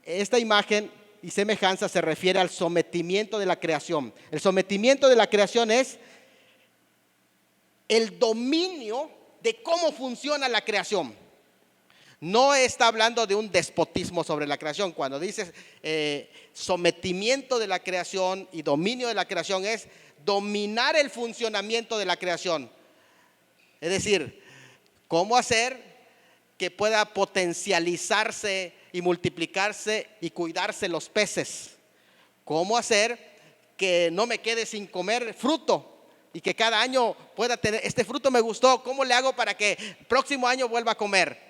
esta imagen y semejanza se refiere al sometimiento de la creación. El sometimiento de la creación es el dominio de cómo funciona la creación. No está hablando de un despotismo sobre la creación. Cuando dices sometimiento de la creación y dominio de la creación, es dominar el funcionamiento de la creación. Es decir, cómo hacer que pueda potencializarse y multiplicarse y cuidarse los peces. Cómo hacer que no me quede sin comer fruto y que cada año pueda tener, este fruto me gustó, ¿cómo le hago para que el próximo año vuelva a comer?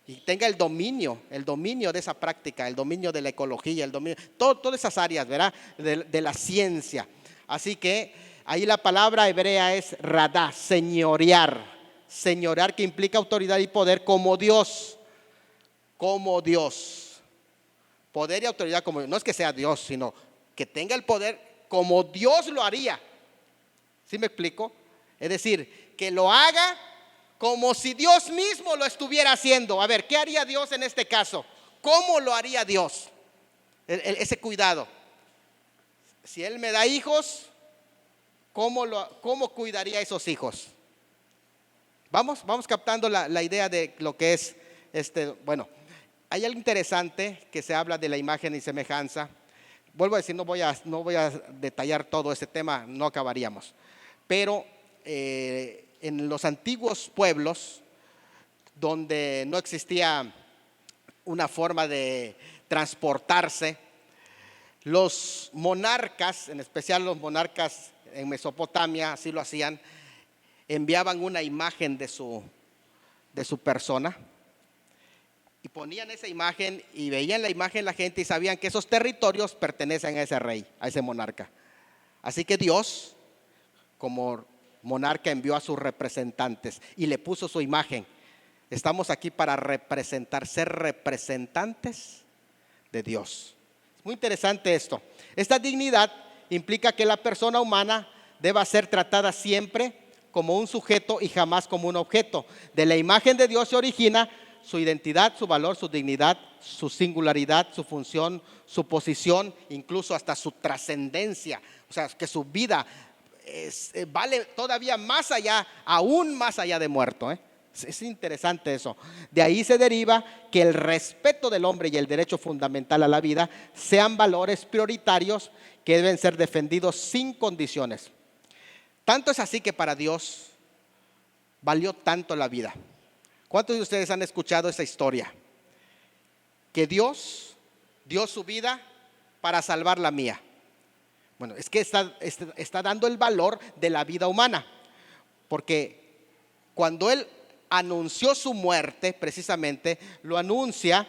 Y tenga el dominio de esa práctica, el dominio de la ecología, el dominio, todas esas áreas, ¿verdad? De la ciencia. Así que ahí la palabra hebrea es radá, señorear, que implica autoridad y poder como Dios. Poder y autoridad como Dios. No es que sea Dios, sino que tenga el poder como Dios lo haría. ¿Sí me explico? Es decir, que lo haga como si Dios mismo lo estuviera haciendo. A ver, ¿qué haría Dios en este caso? ¿Cómo lo haría Dios? Ese cuidado. Si Él me da hijos, ¿cómo cuidaría a esos hijos? Vamos captando la idea de lo que es bueno, hay algo interesante que se habla de la imagen y semejanza. Vuelvo a decir, no voy a detallar todo ese tema, no acabaríamos. Pero en los antiguos pueblos, donde no existía una forma de transportarse, los monarcas, en especial los monarcas en Mesopotamia, así lo hacían, enviaban una imagen de su persona y ponían esa imagen, y veían la imagen la gente y sabían que esos territorios pertenecen a ese rey, a ese monarca. Así que Dios, como monarca, envió a sus representantes y le puso su imagen. Estamos aquí para ser representantes de Dios. Es muy interesante esto. Esta dignidad implica que la persona humana deba ser tratada siempre como un sujeto y jamás como un objeto. De la imagen de Dios se origina su identidad, su valor, su dignidad, su singularidad, su función, su posición, incluso hasta su trascendencia. O sea, que su vida vale todavía más allá, aún más allá de muerto. Es interesante eso. De ahí se deriva que el respeto del hombre y el derecho fundamental a la vida sean valores prioritarios que deben ser defendidos sin condiciones. Tanto es así que para Dios valió tanto la vida. ¿Cuántos de ustedes han escuchado esa historia? Que Dios dio su vida para salvar la mía. Bueno, es que está dando el valor de la vida humana, porque cuando Él anunció su muerte, precisamente lo anuncia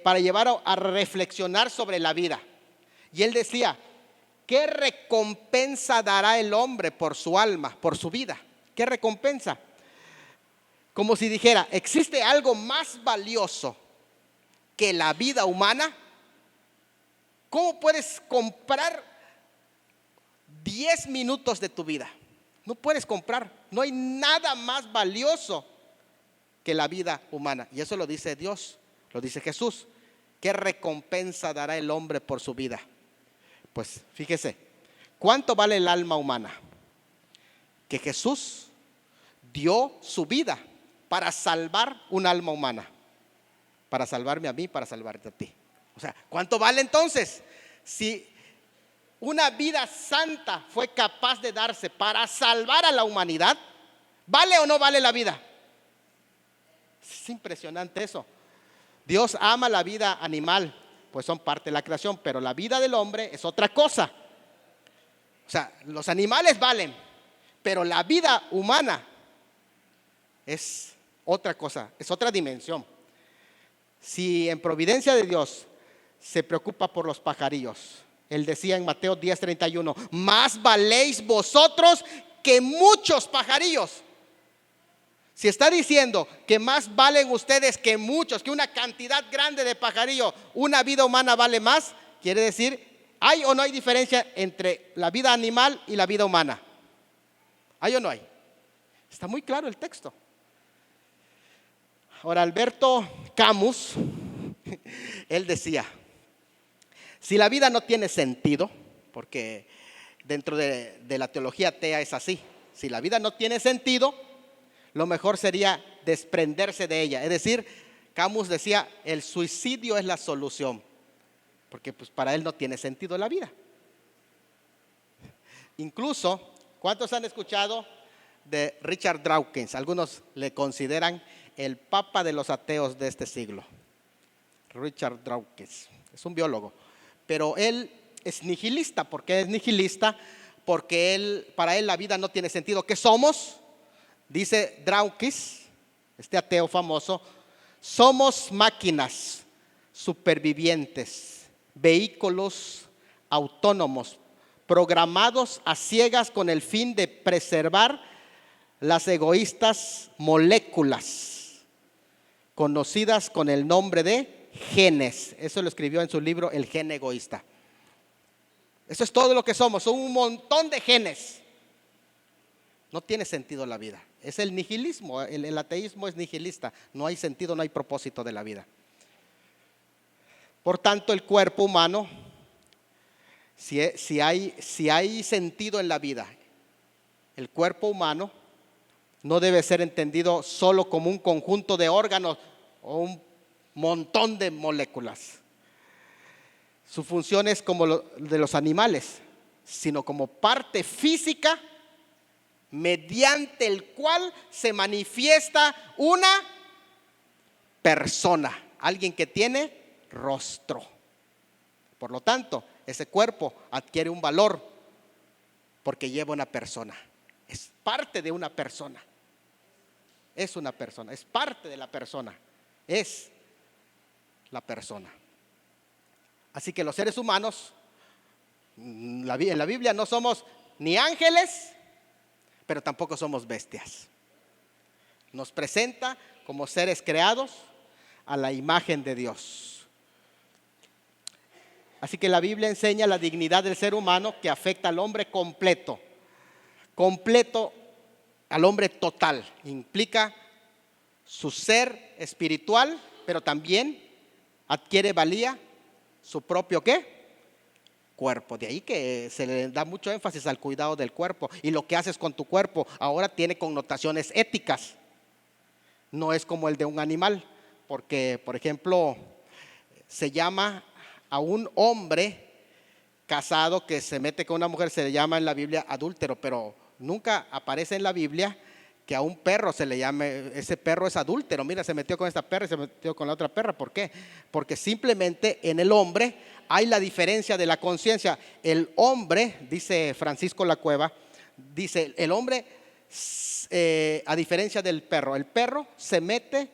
para llevar a reflexionar sobre la vida. Y él decía, ¿qué recompensa dará el hombre por su alma, por su vida? ¿Qué recompensa? Como si dijera, ¿existe algo más valioso que la vida humana? ¿Cómo puedes comprar 10 minutos de tu vida? No puedes comprar. No hay nada más valioso que la vida humana. Y eso lo dice Dios, lo dice Jesús. ¿Qué recompensa dará el hombre por su vida? Pues fíjese, ¿cuánto vale el alma humana? Que Jesús dio su vida para salvar un alma humana. Para salvarme a mí, para salvarte a ti. O sea, ¿cuánto vale entonces? Si una vida santa fue capaz de darse para salvar a la humanidad, ¿vale o no vale la vida? Es impresionante eso. Dios ama la vida animal, pues son parte de la creación, pero la vida del hombre es otra cosa. O sea, los animales valen, pero la vida humana es otra cosa, es otra dimensión. Si en providencia de Dios se preocupa por los pajarillos, él decía en Mateo 10:31, más valéis vosotros que muchos pajarillos. Si está diciendo que más valen ustedes que muchos, que una cantidad grande de pajarillos, una vida humana vale más, quiere decir, ¿hay o no hay diferencia entre la vida animal y la vida humana? ¿Hay o no hay? Está muy claro el texto. Ahora, Alberto Camus, él decía, si la vida no tiene sentido, porque dentro de la teología atea es así, si la vida no tiene sentido, lo mejor sería desprenderse de ella. Es decir, Camus decía, el suicidio es la solución, porque pues para él no tiene sentido la vida. Incluso, ¿cuántos han escuchado de Richard Dawkins? Algunos le consideran el papa de los ateos de este siglo. Richard Dawkins es un biólogo, pero él es nihilista. ¿Por qué es nihilista? Porque para él la vida no tiene sentido. ¿Qué somos? Dice Dawkins, este ateo famoso, somos máquinas supervivientes, vehículos autónomos, programados a ciegas con el fin de preservar las egoístas moléculas conocidas con el nombre de genes. Eso lo escribió en su libro El gen egoísta. Eso es todo lo que somos, son un montón de genes. No tiene sentido la vida. Es el nihilismo, el ateísmo es nihilista. No hay sentido, no hay propósito de la vida. Por tanto, el cuerpo humano, si hay sentido en la vida, el cuerpo humano no debe ser entendido solo como un conjunto de órganos o un montón de moléculas. Su función es como de los animales, sino como parte física mediante el cual se manifiesta una persona, alguien que tiene rostro. Por lo tanto, ese cuerpo adquiere un valor porque lleva una persona. Es parte de una persona. Es una persona, es parte de la persona. Es la persona. Así que los seres humanos, en la Biblia no somos ni ángeles, pero tampoco somos bestias. Nos presenta como seres creados a la imagen de Dios. Así que la Biblia enseña la dignidad del ser humano que afecta al hombre completo. Completo al hombre total. Implica su ser espiritual, pero también adquiere valía su propio ¿qué? Cuerpo. De ahí que se le da mucho énfasis al cuidado del cuerpo. Y lo que haces con tu cuerpo ahora tiene connotaciones éticas. No es como el de un animal. Porque, por ejemplo, se llama a un hombre casado que se mete con una mujer, se le llama en la Biblia adúltero, pero nunca aparece en la Biblia que a un perro se le llame, ese perro es adúltero. Mira, se metió con esta perra y se metió con la otra perra. ¿Por qué? Porque simplemente en el hombre hay la diferencia de la conciencia. El hombre, dice Francisco Lacueva, dice el hombre, a diferencia del perro, el perro se mete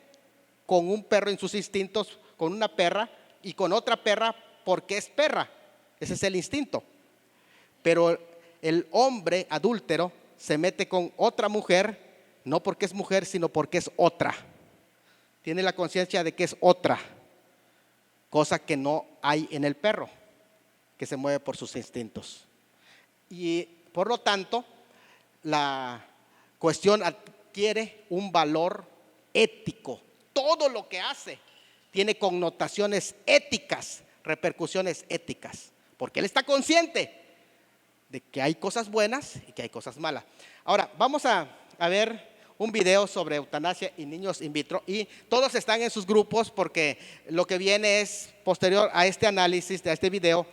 con un perro en sus instintos con una perra y con otra perra porque es perra. Ese es el instinto. Pero el hombre adúltero se mete con otra mujer, no porque es mujer, sino porque es otra. Tiene la conciencia de que es otra, cosa que no hay en el perro, que se mueve por sus instintos. Y por lo tanto, la cuestión adquiere un valor ético. Todo lo que hace tiene connotaciones éticas, repercusiones éticas, porque él está consciente de que hay cosas buenas y que hay cosas malas. Ahora, vamos a ver un video sobre eutanasia y niños in vitro, y todos están en sus grupos porque lo que viene es posterior a este análisis, a este video,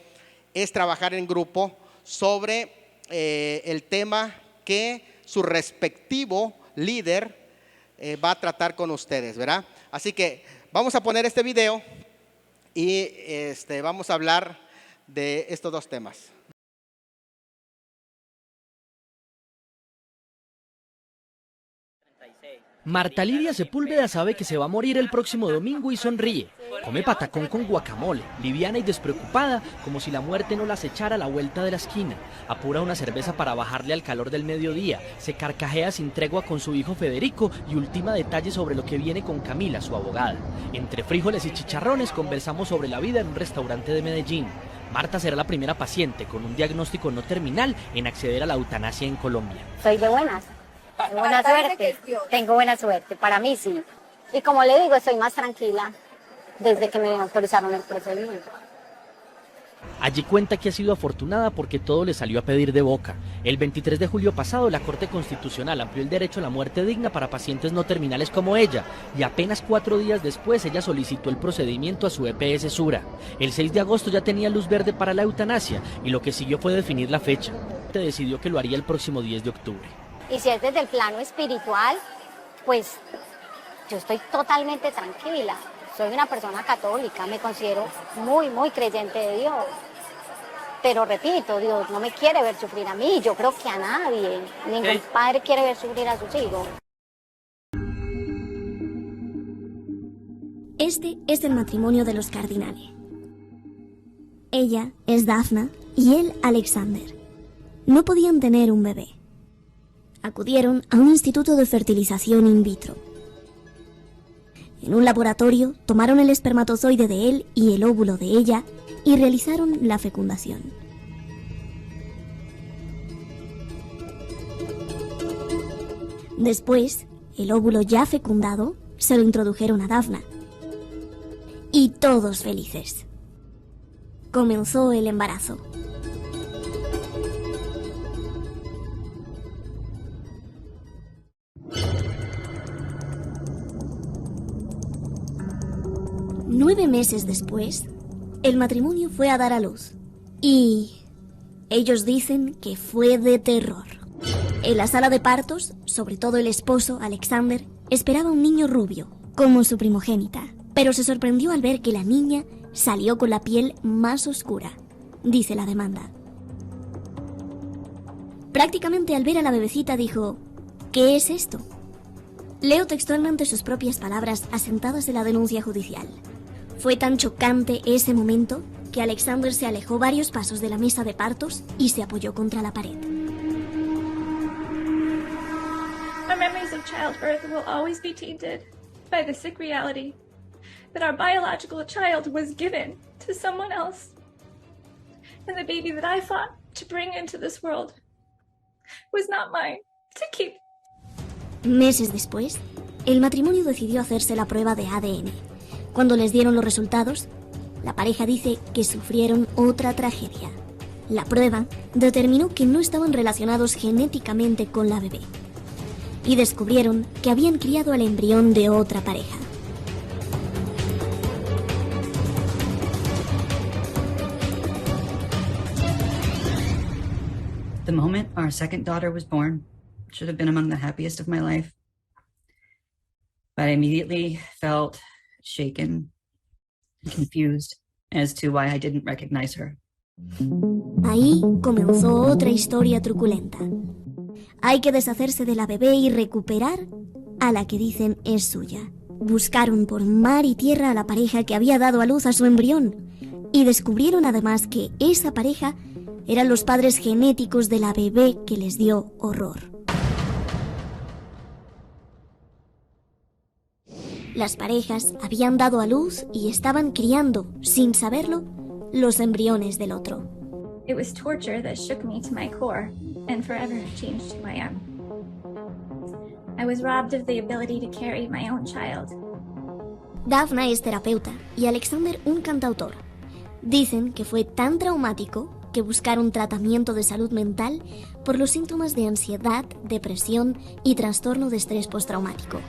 es trabajar en grupo sobre el tema que su respectivo líder va a tratar con ustedes, ¿verdad? Así que vamos a poner este video y vamos a hablar de estos dos temas. Marta Lidia Sepúlveda sabe que se va a morir el próximo domingo y sonríe. Come patacón con guacamole, liviana y despreocupada, como si la muerte no la acechara a la vuelta de la esquina. Apura una cerveza para bajarle al calor del mediodía, se carcajea sin tregua con su hijo Federico y ultima detalles sobre lo que viene con Camila, su abogada. Entre frijoles y chicharrones conversamos sobre la vida en un restaurante de Medellín. Marta será la primera paciente con un diagnóstico no terminal en acceder a la eutanasia en Colombia. Soy de buenas. Buena suerte, tengo buena suerte, para mí sí. Y como le digo, estoy más tranquila desde que me autorizaron el procedimiento. Allí cuenta que ha sido afortunada porque todo le salió a pedir de boca. El 23 de julio pasado, la Corte Constitucional amplió el derecho a la muerte digna para pacientes no terminales como ella, y apenas 4 días después ella solicitó el procedimiento a su EPS Sura. El 6 de agosto ya tenía luz verde para la eutanasia, y lo que siguió fue definir la fecha. Se decidió que lo haría el próximo 10 de octubre. Y si es desde el plano espiritual, pues yo estoy totalmente tranquila. Soy una persona católica, me considero muy, muy creyente de Dios. Pero repito, Dios no me quiere ver sufrir a mí, yo creo que a nadie. Ningún padre quiere ver sufrir a sus hijos. Este es el matrimonio de los Cardinali. Ella es Dafna y él Alexander. No podían tener un bebé. Acudieron a un instituto de fertilización in vitro. En un laboratorio tomaron el espermatozoide de él y el óvulo de ella y realizaron la fecundación. Después, el óvulo ya fecundado se lo introdujeron a Dafna. Y todos felices. Comenzó el embarazo. Nueve meses después, el matrimonio fue a dar a luz. Y ellos dicen que fue de terror. En la sala de partos, sobre todo el esposo, Alexander, esperaba un niño rubio, como su primogénita. Pero se sorprendió al ver que la niña salió con la piel más oscura, dice la demanda. Prácticamente al ver a la bebecita dijo: ¿qué es esto? Leo textualmente sus propias palabras asentadas en la denuncia judicial. Fue tan chocante ese momento que Alexander se alejó varios pasos de la mesa de partos y se apoyó contra la pared. Our memories of childbirth will always be tainted by the sick reality that our biological child was given to someone else. And the baby that I fought to bring into this world was not mine to keep. Meses después, el matrimonio decidió hacerse la prueba de ADN. Cuando les dieron los resultados, la pareja dice que sufrieron otra tragedia. La prueba determinó que no estaban relacionados genéticamente con la bebé. Y descubrieron que habían criado al embrión de otra pareja. The moment our second daughter was born should have been among the happiest of my life. But I immediately felt shaken and confused as to why I didn't recognize her. Ahí comenzó otra historia truculenta. Hay que deshacerse de la bebé y recuperar a la que dicen es suya. Buscaron por mar y tierra a la pareja que había dado a luz a su embrión y descubrieron además que esa pareja eran los padres genéticos de la bebé que les dio horror. Las parejas habían dado a luz y estaban criando, sin saberlo, los embriones del otro. It was torture that shook me to my core and forever changed who I am. I was robbed of the ability to carry my own child. Daphna es terapeuta y Alexander un cantautor. Dicen que fue tan traumático que buscaron tratamiento de salud mental por los síntomas de ansiedad, depresión y trastorno de estrés postraumático.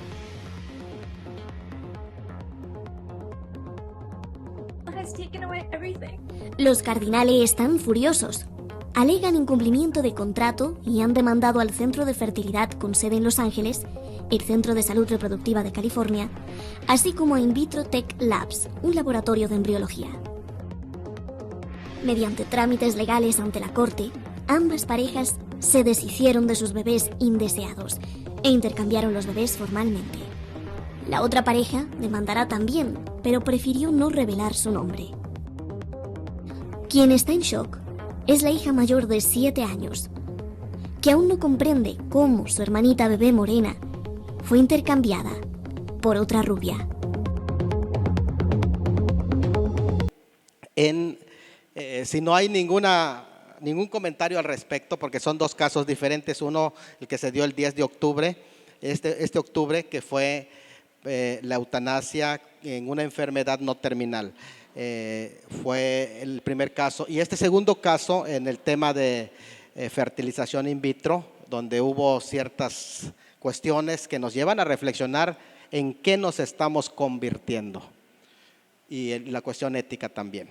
Has taken away everything. Los cardinales están furiosos. Alegan incumplimiento de contrato y han demandado al Centro de Fertilidad con sede en Los Ángeles, el Centro de Salud Reproductiva de California, así como a In Vitro Tech Labs, un laboratorio de embriología. Mediante trámites legales ante la corte, ambas parejas se deshicieron de sus bebés indeseados e intercambiaron los bebés formalmente. La otra pareja demandará también, pero prefirió no revelar su nombre. Quien está en shock es la hija mayor de 7 años, que aún no comprende cómo su hermanita bebé morena fue intercambiada por otra rubia. Si no hay ningún comentario al respecto, porque son dos casos diferentes, uno el que se dio el 10 de octubre, este octubre que fue la eutanasia en una enfermedad no terminal. Fue el primer caso, y este segundo caso en el tema de fertilización in vitro, donde hubo ciertas cuestiones que nos llevan a reflexionar en qué nos estamos convirtiendo y la cuestión ética también.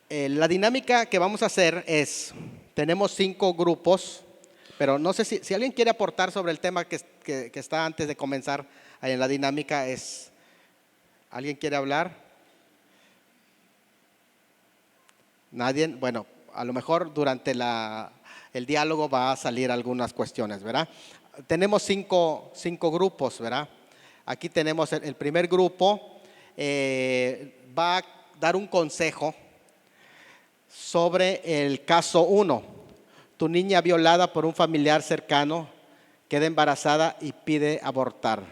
La dinámica que vamos a hacer es, tenemos 5 grupos, pero no sé si alguien quiere aportar sobre el tema que está antes de comenzar en la dinámica. ¿Alguien quiere hablar? ¿Nadie? Bueno, a lo mejor durante el diálogo va a salir algunas cuestiones, ¿verdad? Tenemos cinco grupos, ¿verdad? Aquí tenemos el primer grupo, va a dar un consejo sobre el caso 1. Tu niña violada por un familiar cercano queda embarazada y pide abortar.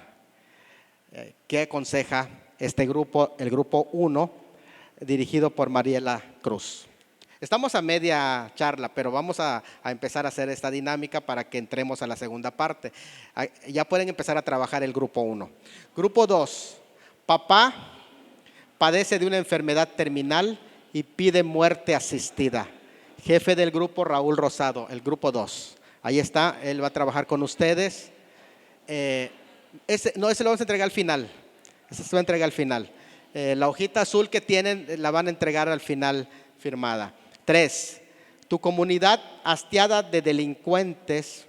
¿Qué aconseja este grupo, el grupo 1, dirigido por Mariela Cruz? Estamos a media charla, pero vamos a empezar a hacer esta dinámica para que entremos a la segunda parte. Ya pueden empezar a trabajar el grupo 1. Grupo 2, papá padece de una enfermedad terminal y pide muerte asistida. Jefe del grupo, Raúl Rosado, el grupo 2. Ahí está, él va a trabajar con ustedes. Ese lo vamos a entregar al final. Ese se va a entregar al final. La hojita azul que tienen la van a entregar al final firmada. 3. Tu comunidad hastiada de delincuentes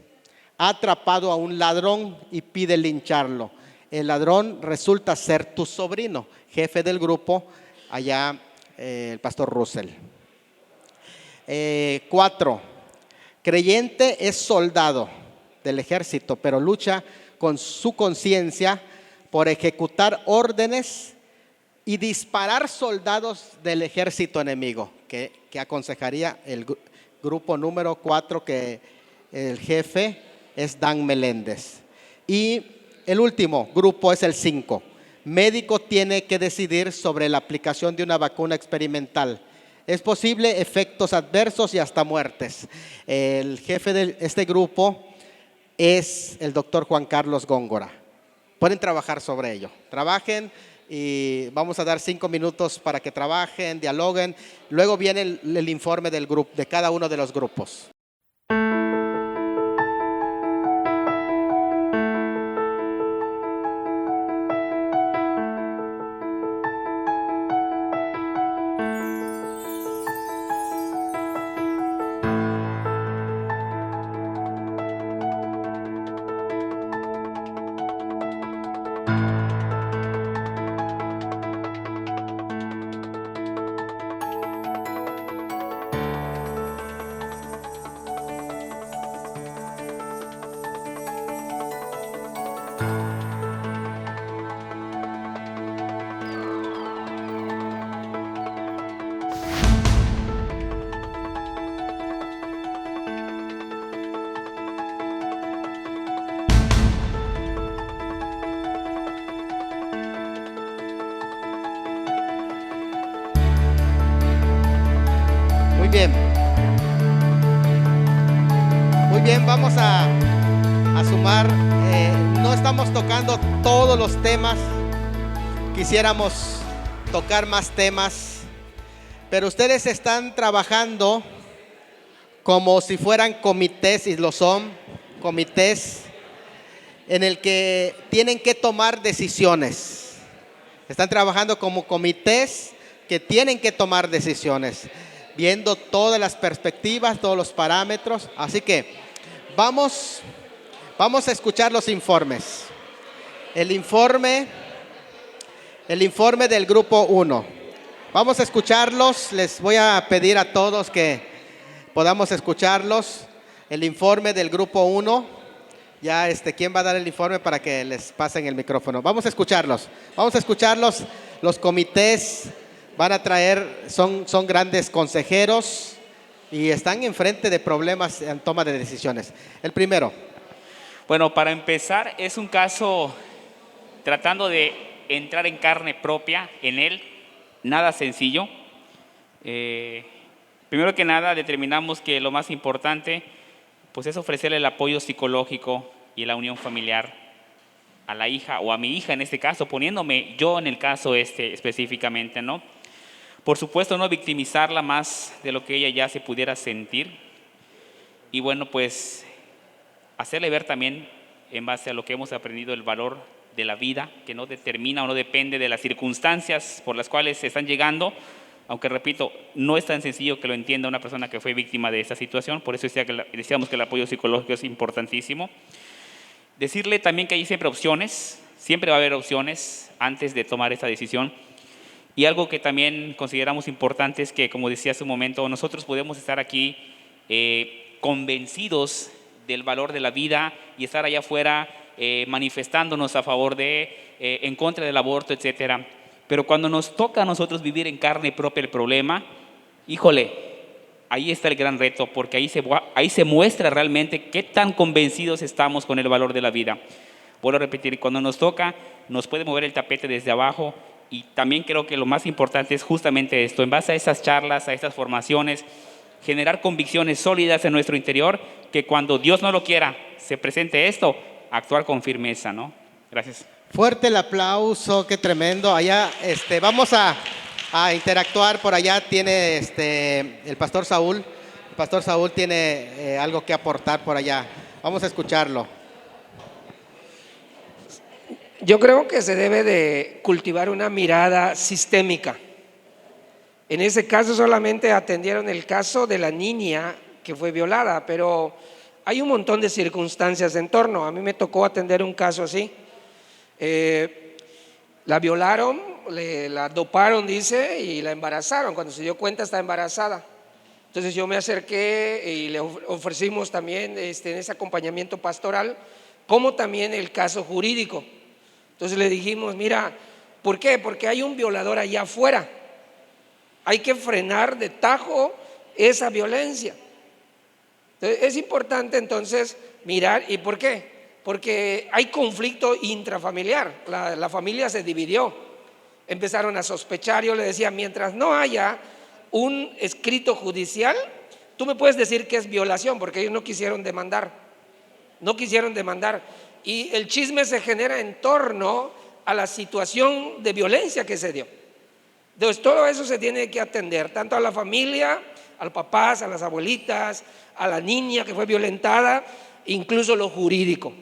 ha atrapado a un ladrón y pide lincharlo. El ladrón resulta ser tu sobrino. Jefe del grupo, allá el pastor Russell. 4. Creyente es soldado del ejército, pero lucha con su conciencia por ejecutar órdenes y disparar soldados del ejército enemigo. Que aconsejaría el grupo número 4, que el jefe es Dan Meléndez. Y el último grupo es el 5. Médico tiene que decidir sobre la aplicación de una vacuna experimental. Es posible efectos adversos y hasta muertes. El jefe de este grupo es el doctor Juan Carlos Góngora. Pueden trabajar sobre ello. Trabajen y vamos a dar 5 minutos para que trabajen, dialoguen. Luego viene el informe del grupo, de cada uno de los grupos. Muy bien. Muy bien, vamos a sumar. No estamos tocando todos los temas. Quisiéramos tocar más temas, pero ustedes están trabajando como si fueran comités, y lo son, comités en el que tienen que tomar decisiones. Están trabajando como comités que tienen que tomar decisiones, viendo todas las perspectivas, todos los parámetros. Así que vamos a escuchar los informes. El informe del grupo 1. Vamos a escucharlos. Les voy a pedir a todos que podamos escucharlos. El informe del grupo 1. Ya ¿quién va a dar el informe para que les pasen el micrófono? Vamos a escucharlos. Los comités van a traer, son grandes consejeros y están enfrente de problemas en toma de decisiones. El primero. Bueno, para empezar, es un caso tratando de entrar en carne propia en él, nada sencillo. Primero que nada, determinamos que lo más importante pues es ofrecerle el apoyo psicológico y la unión familiar a la hija o a mi hija en este caso, poniéndome yo en el caso específicamente, ¿no? Por supuesto, no victimizarla más de lo que ella ya se pudiera sentir y bueno, pues hacerle ver también, en base a lo que hemos aprendido, el valor de la vida, que no determina o no depende de las circunstancias por las cuales se están llegando, aunque repito, no es tan sencillo que lo entienda una persona que fue víctima de esta situación, por eso decíamos que el apoyo psicológico es importantísimo. Decirle también que hay siempre opciones, siempre va a haber opciones antes de tomar esta decisión. Y algo que también consideramos importante es que, como decía hace un momento, nosotros podemos estar aquí convencidos del valor de la vida y estar allá afuera manifestándonos a favor en contra del aborto, etcétera. Pero cuando nos toca a nosotros vivir en carne propia el problema, híjole, ahí está el gran reto, porque ahí se muestra realmente qué tan convencidos estamos con el valor de la vida. Vuelvo a repetir, cuando nos toca, nos puede mover el tapete desde abajo y también creo que lo más importante es justamente esto, en base a esas charlas, a estas formaciones, generar convicciones sólidas en nuestro interior, que cuando Dios no lo quiera, se presente esto, actuar con firmeza, ¿no? Gracias. Fuerte el aplauso, qué tremendo. Allá vamos a interactuar. Por allá tiene el pastor Saúl. El pastor Saúl tiene algo que aportar por allá. Vamos a escucharlo. Yo creo que se debe de cultivar una mirada sistémica. En ese caso solamente atendieron el caso de la niña que fue violada, pero hay un montón de circunstancias en torno. A mí me tocó atender un caso así. La violaron, la doparon, dice, y la embarazaron. Cuando se dio cuenta estaba embarazada. Entonces yo me acerqué y le ofrecimos también en ese acompañamiento pastoral, como también el caso jurídico. Entonces le dijimos, mira, ¿por qué? Porque hay un violador allá afuera. Hay que frenar de tajo esa violencia. Entonces, es importante entonces mirar. ¿Y por qué? Porque hay conflicto intrafamiliar. La familia se dividió. Empezaron a sospechar. Yo le decía, mientras no haya un escrito judicial, tú me puedes decir que es violación, porque ellos no quisieron demandar. No quisieron demandar. Y el chisme se genera en torno a la situación de violencia que se dio. Entonces todo eso se tiene que atender, tanto a la familia, al papá, a las abuelitas, a la niña que fue violentada, incluso lo jurídico.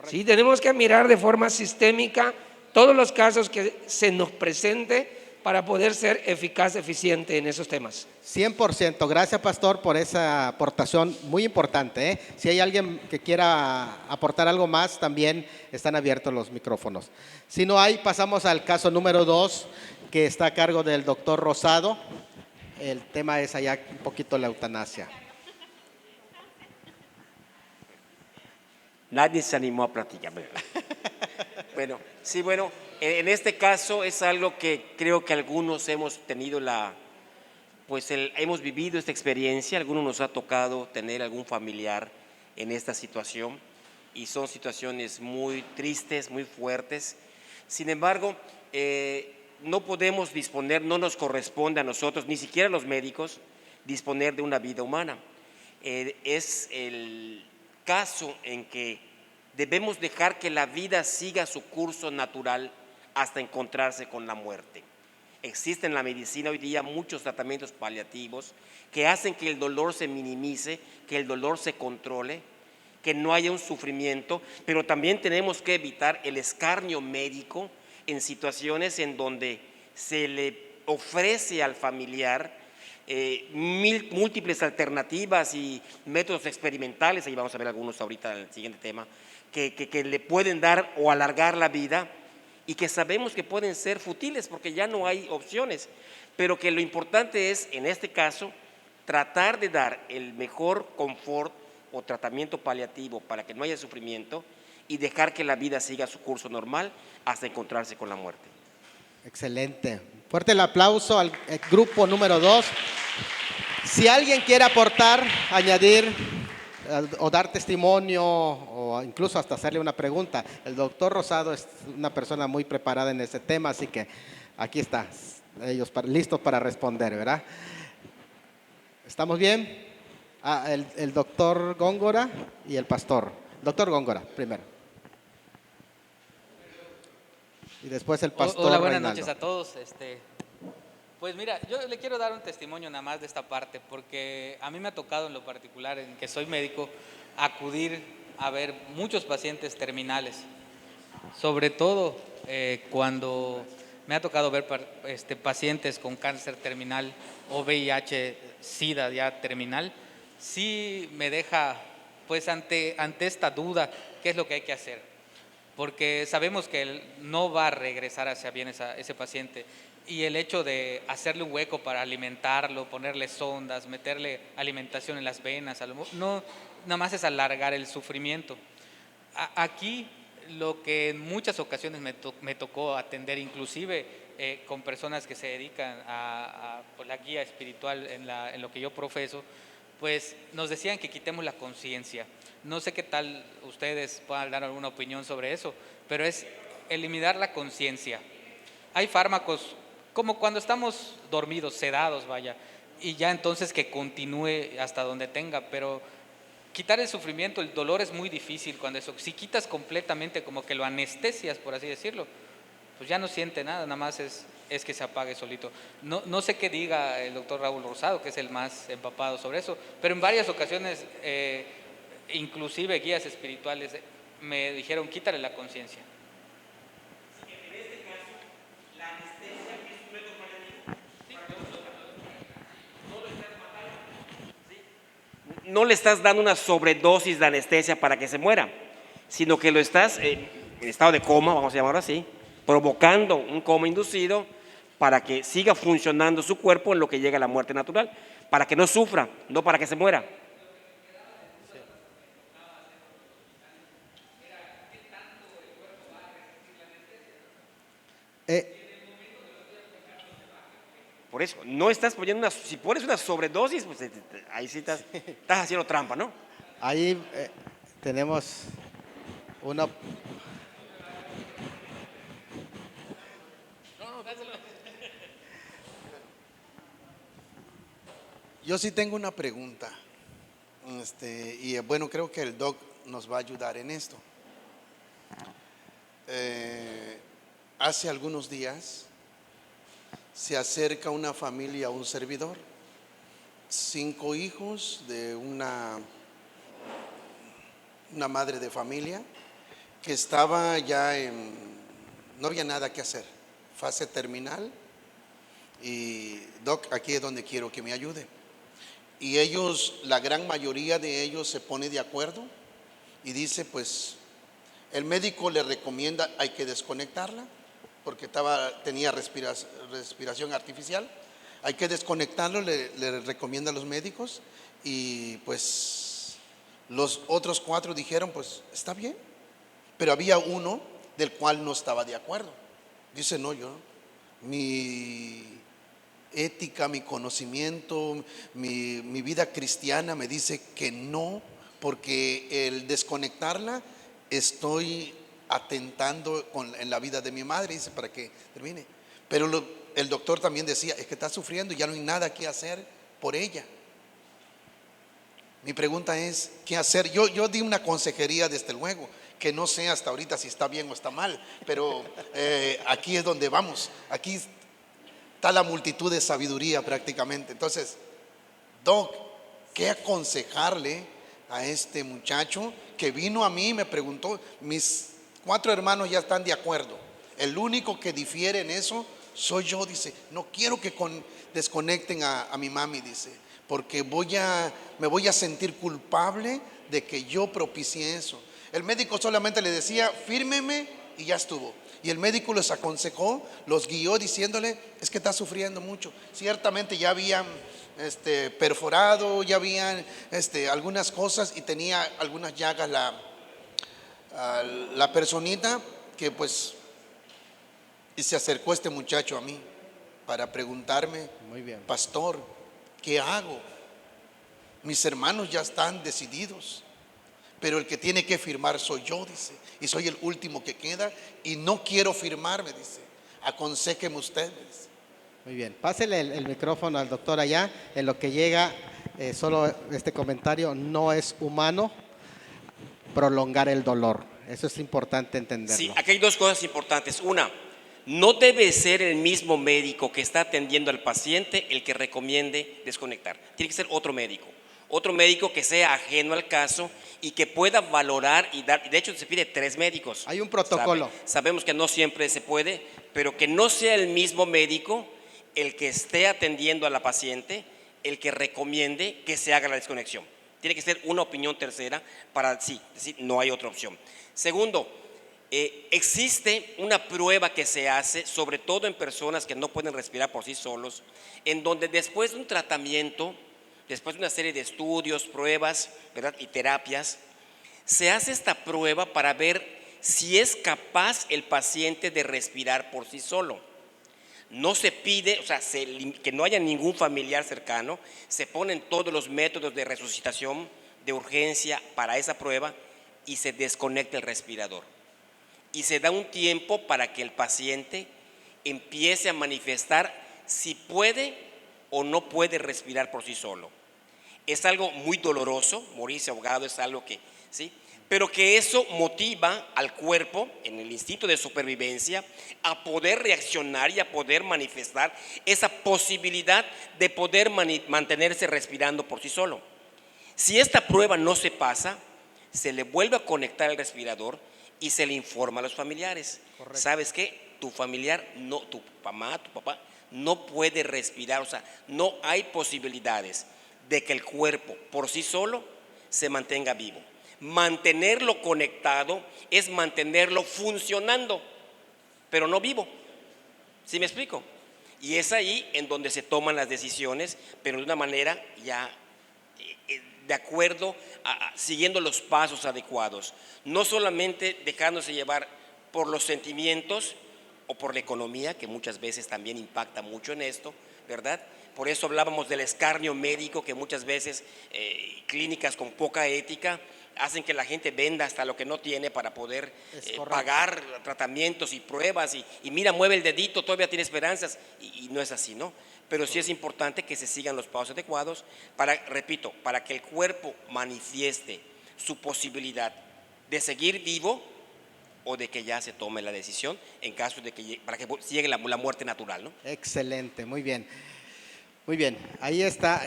¿Sí? Tenemos que mirar de forma sistémica todos los casos que se nos presente para poder ser eficaz, eficiente en esos temas. 100%. Gracias, pastor, por esa aportación muy importante. Si hay alguien que quiera aportar algo más, también están abiertos los micrófonos. Si no hay, pasamos al caso número 2, que está a cargo del doctor Rosado. El tema es allá un poquito la eutanasia. Nadie se animó a platicar. Bueno, en este caso es algo que creo que algunos hemos tenido hemos vivido esta experiencia, algunos nos ha tocado tener algún familiar en esta situación y son situaciones muy tristes, muy fuertes. Sin embargo, no podemos disponer, no nos corresponde a nosotros, ni siquiera a los médicos, disponer de una vida humana. Es el caso en que debemos dejar que la vida siga su curso natural hasta encontrarse con la muerte. Existen en la medicina hoy día muchos tratamientos paliativos que hacen que el dolor se minimice, que el dolor se controle, que no haya un sufrimiento, pero también tenemos que evitar el escarnio médico en situaciones en donde se le ofrece al familiar múltiples alternativas y métodos experimentales, ahí vamos a ver algunos ahorita en el siguiente tema, que le pueden dar o alargar la vida y que sabemos que pueden ser futiles porque ya no hay opciones, pero que lo importante es, en este caso, tratar de dar el mejor confort o tratamiento paliativo para que no haya sufrimiento y dejar que la vida siga su curso normal hasta encontrarse con la muerte. Excelente. Fuerte el aplauso al grupo número 2. Si alguien quiere aportar, añadir o dar testimonio o incluso hasta hacerle una pregunta, el doctor Rosado es una persona muy preparada en ese tema, así que aquí está, ellos listos para responder, ¿verdad? ¿Estamos bien? El doctor Góngora y el pastor. Doctor Góngora, primero. Y después el pastor Hola, buenas Reinaldo. noches a todos. Pues mira, yo le quiero dar un testimonio nada más de esta parte, porque a mí me ha tocado en lo particular, en que soy médico, acudir a ver muchos pacientes terminales, sobre todo cuando me ha tocado ver pacientes con cáncer terminal o VIH, SIDA ya terminal. Sí me deja pues ante esta duda, ¿qué es lo que hay que hacer? Porque sabemos que él no va a regresar hacia bien ese paciente, y el hecho de hacerle un hueco para alimentarlo, ponerle sondas, meterle alimentación en las venas, no, nada más es alargar el sufrimiento. Aquí lo que en muchas ocasiones me tocó atender, inclusive con personas que se dedican a la guía espiritual en lo que yo profeso, pues nos decían que quitemos la conciencia. No sé qué tal ustedes puedan dar alguna opinión sobre eso, pero es eliminar la conciencia. Hay fármacos como cuando estamos dormidos, sedados, vaya, y ya entonces que continúe hasta donde tenga, pero quitar el sufrimiento, el dolor es muy difícil cuando eso. Si quitas completamente, como que lo anestesias, por así decirlo, pues ya no siente nada, nada más es que se apague solito. No sé qué diga el doctor Raúl Rosado, que es el más empapado sobre eso, pero en varias ocasiones, inclusive guías espirituales, me dijeron, quítale la conciencia. No le estás dando una sobredosis de anestesia para que se muera, sino que lo estás en estado de coma, vamos a llamarlo así, provocando un coma inducido para que siga funcionando su cuerpo en lo que llega a la muerte natural, para que no sufra, no para que se muera. Por eso, no estás poniendo si pones una sobredosis, pues ahí sí estás haciendo trampa, ¿no? Ahí tenemos una... Yo sí tengo una pregunta, y bueno, creo que el doc nos va a ayudar en esto. Hace algunos días se acerca una familia a un servidor, 5 hijos de una madre de familia que estaba ya no había nada que hacer, fase terminal, y doc, aquí es donde quiero que me ayude. Y ellos, la gran mayoría de ellos se pone de acuerdo y dice, pues el médico le recomienda, hay que desconectarla porque tenía respiración artificial, hay que desconectarlo, le recomiendan los médicos, y pues los otros 4 dijeron, pues está bien, pero había uno del cual no estaba de acuerdo. Dice, no, mi ética, mi conocimiento, mi vida cristiana me dice que no, porque el desconectarla estoy atentando en la vida de mi madre, dice, para que termine. Pero el doctor también decía, es que está sufriendo, ya no hay nada que hacer, por ella. Mi pregunta es, ¿qué hacer? Yo di una consejería desde luego, que no sé hasta ahorita si está bien o está mal, pero aquí es donde vamos, aquí está la multitud de sabiduría prácticamente. Entonces, Doc, ¿qué aconsejarle a este muchacho que vino a mí y me preguntó? Mis 4 hermanos ya están de acuerdo, el único que difiere en eso soy yo. Dice, no quiero que desconecten a mi mami, dice, porque me voy a sentir culpable de que yo propicié eso. El médico solamente le decía, fírmeme y ya estuvo. Y el médico los aconsejó, los guió diciéndole, es que está sufriendo mucho. Ciertamente ya habían perforado, ya habían algunas cosas y tenía algunas llagas la personita que pues, y se acercó este muchacho a mí para preguntarme, Muy bien. pastor, ¿qué hago? Mis hermanos ya están decididos, pero el que tiene que firmar soy yo, dice, y soy el último que queda y no quiero firmarme, dice, aconséjeme ustedes. Muy bien, pásele el micrófono al doctor allá, en lo que llega solo este comentario: no es humano prolongar el dolor, eso es importante entenderlo. Sí, aquí hay 2 cosas importantes. Una, no debe ser el mismo médico que está atendiendo al paciente el que recomiende desconectar, tiene que ser otro médico que sea ajeno al caso y que pueda valorar y dar. De hecho, se pide 3 médicos. Hay un protocolo. Sabemos que no siempre se puede, pero que no sea el mismo médico el que esté atendiendo a la paciente el que recomiende que se haga la desconexión. Tiene que ser una opinión tercera para decir, no hay otra opción. Segundo, existe una prueba que se hace, sobre todo en personas que no pueden respirar por sí solos, en donde después de un tratamiento, después de una serie de estudios, pruebas, ¿verdad?, y terapias, se hace esta prueba para ver si es capaz el paciente de respirar por sí solo. No se pide, o sea, que no haya ningún familiar cercano, se ponen todos los métodos de resucitación, de urgencia para esa prueba y se desconecta el respirador. Y se da un tiempo para que el paciente empiece a manifestar si puede o no puede respirar por sí solo. Es algo muy doloroso, morirse ahogado es algo que, ¿sí?, pero que eso motiva al cuerpo, en el instinto de supervivencia, a poder reaccionar y a poder manifestar esa posibilidad de poder mantenerse respirando por sí solo. Si esta prueba no se pasa, se le vuelve a conectar el respirador y se le informa a los familiares. Correcto. ¿Sabes qué? Tu familiar, no, tu mamá, tu papá, no puede respirar, o sea, no hay posibilidades de que el cuerpo por sí solo se mantenga vivo. Mantenerlo conectado es mantenerlo funcionando, pero no vivo. ¿Sí me explico? Y es ahí en donde se toman las decisiones, pero de una manera ya de acuerdo, siguiendo los pasos adecuados, no solamente dejándose llevar por los sentimientos o por la economía, que muchas veces también impacta mucho en esto, ¿verdad? Por eso hablábamos del escarnio médico, que muchas veces clínicas con poca ética hacen que la gente venda hasta lo que no tiene para poder pagar tratamientos y pruebas y mira, mueve el dedito, todavía tiene esperanzas y no es así, ¿no? Pero sí es importante que se sigan los pasos adecuados para, repito, para que el cuerpo manifieste su posibilidad de seguir vivo o de que ya se tome la decisión en caso de que para que llegue la muerte natural, ¿no? Excelente, muy bien. Muy bien, ahí está.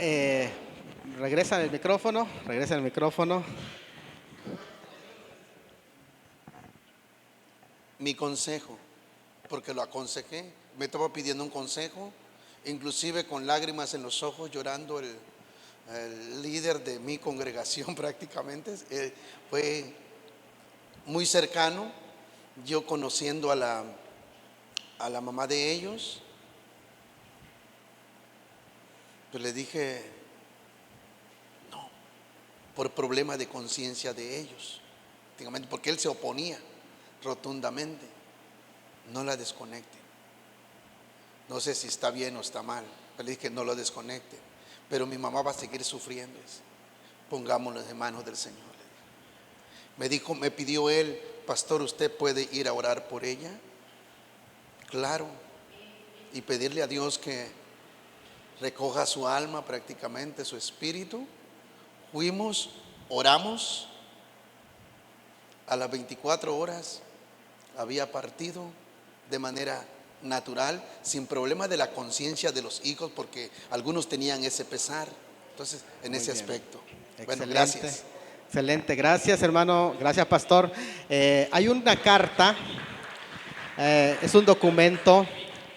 Regresa el micrófono. Mi consejo, porque lo aconsejé, me estaba pidiendo un consejo, inclusive con lágrimas en los ojos, llorando el líder de mi congregación prácticamente, fue muy cercano, yo conociendo a la mamá de ellos, pues le dije, no, por problema de conciencia de ellos, porque él se oponía rotundamente, no la desconecten. No sé si está bien o está mal, pero le dije no lo desconecten, pero mi mamá va a seguir sufriendo, pongámoslo en manos del Señor. Me pidió él, pastor, ¿usted puede ir a orar por ella? Claro, y pedirle a Dios que recoja su alma prácticamente, su espíritu. Fuimos, oramos, a las 24 horas había partido de manera natural, sin problema de la conciencia de los hijos, porque algunos tenían ese pesar. Entonces, en ese aspecto. Bueno, gracias. Excelente, gracias hermano, gracias pastor. Hay una carta, es un documento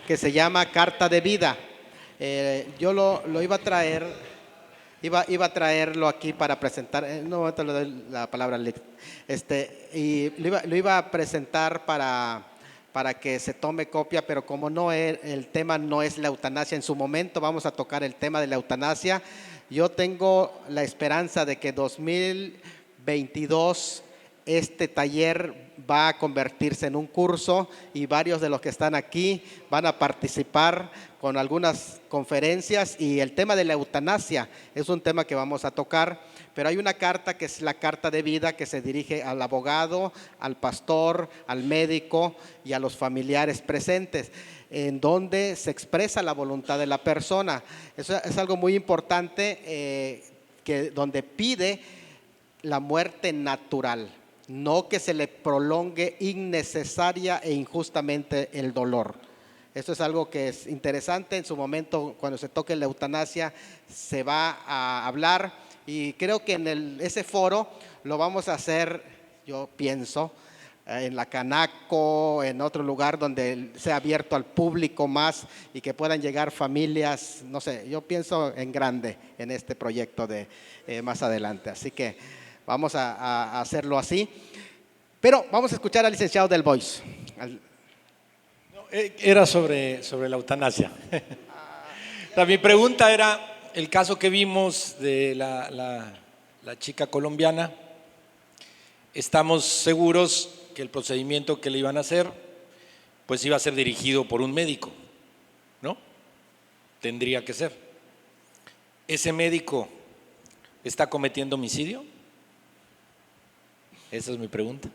que se llama Carta de Vida. Yo lo iba a traer, iba a traerlo aquí para presentar, en un momento le doy la palabra, y lo iba a presentar para que se tome copia, pero como no el tema no es la eutanasia, en su momento vamos a tocar el tema de la eutanasia. Yo tengo la esperanza de que 2022 este taller va a convertirse en un curso y varios de los que están aquí van a participar con algunas conferencias, y el tema de la eutanasia es un tema que vamos a tocar, pero hay una carta que es la carta de vida que se dirige al abogado, al pastor, al médico y a los familiares presentes, en donde se expresa la voluntad de la persona. Eso es algo muy importante, donde pide la muerte natural, no que se le prolongue innecesaria e injustamente el dolor. Esto es algo que es interesante. En su momento, cuando se toque la eutanasia, se va a hablar, y creo que en ese foro lo vamos a hacer, yo pienso, en la Canaco, en otro lugar donde sea abierto al público más y que puedan llegar familias, no sé, yo pienso en grande en este proyecto de más adelante. Así que vamos a hacerlo así. Pero vamos a escuchar al licenciado Del Bois. Era sobre la eutanasia. Mi pregunta era el caso que vimos de la chica colombiana. Estamos seguros que el procedimiento que le iban a hacer, pues iba a ser dirigido por un médico, ¿no? Tendría que ser. ¿Ese médico está cometiendo homicidio? Esa es mi pregunta.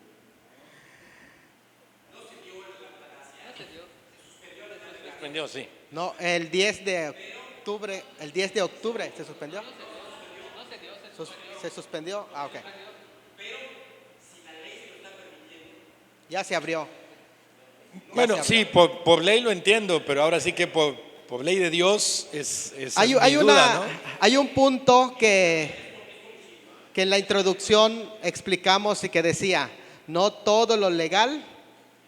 Suspendió, sí. No, el 10 de octubre se suspendió. ¿Se suspendió? Ah, ok. Ya se abrió. Bueno, sí, por ley lo entiendo, pero ahora sí que por ley de Dios es hay duda, ¿no? Hay un punto que en la introducción explicamos y que decía, no todo lo legal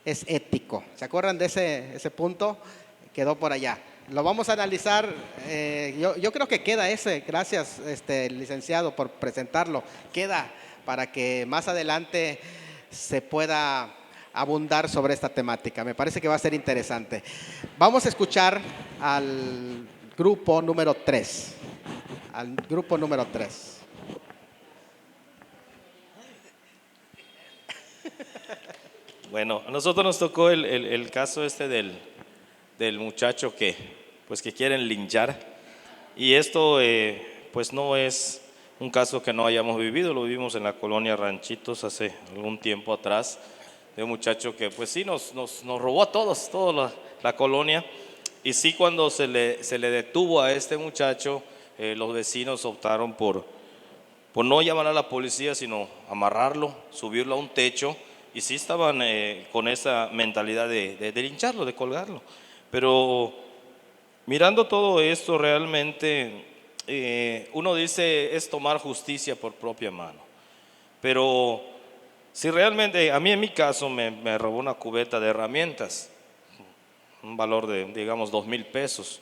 es ético. ¿Se acuerdan de ese punto? Quedó por allá. Lo vamos a analizar. Yo creo que queda ese. Gracias, licenciado, por presentarlo. Queda para que más adelante se pueda abundar sobre esta temática. Me parece que va a ser interesante. Vamos a escuchar al grupo número 3. Al grupo número 3. Bueno, a nosotros nos tocó el caso del muchacho que quieren linchar, y esto pues no es un caso que no hayamos vivido. Lo vivimos en la colonia Ranchitos hace algún tiempo atrás, de un muchacho que pues sí nos robó a todos, toda la colonia, y sí, cuando se le detuvo a este muchacho, los vecinos optaron por no llamar a la policía, sino amarrarlo, subirlo a un techo, y sí estaban con esa mentalidad de lincharlo, de colgarlo. Pero mirando todo esto, realmente uno dice es tomar justicia por propia mano. Pero si realmente, a mí en mi caso me robó una cubeta de herramientas, un valor de, digamos, 2,000 pesos.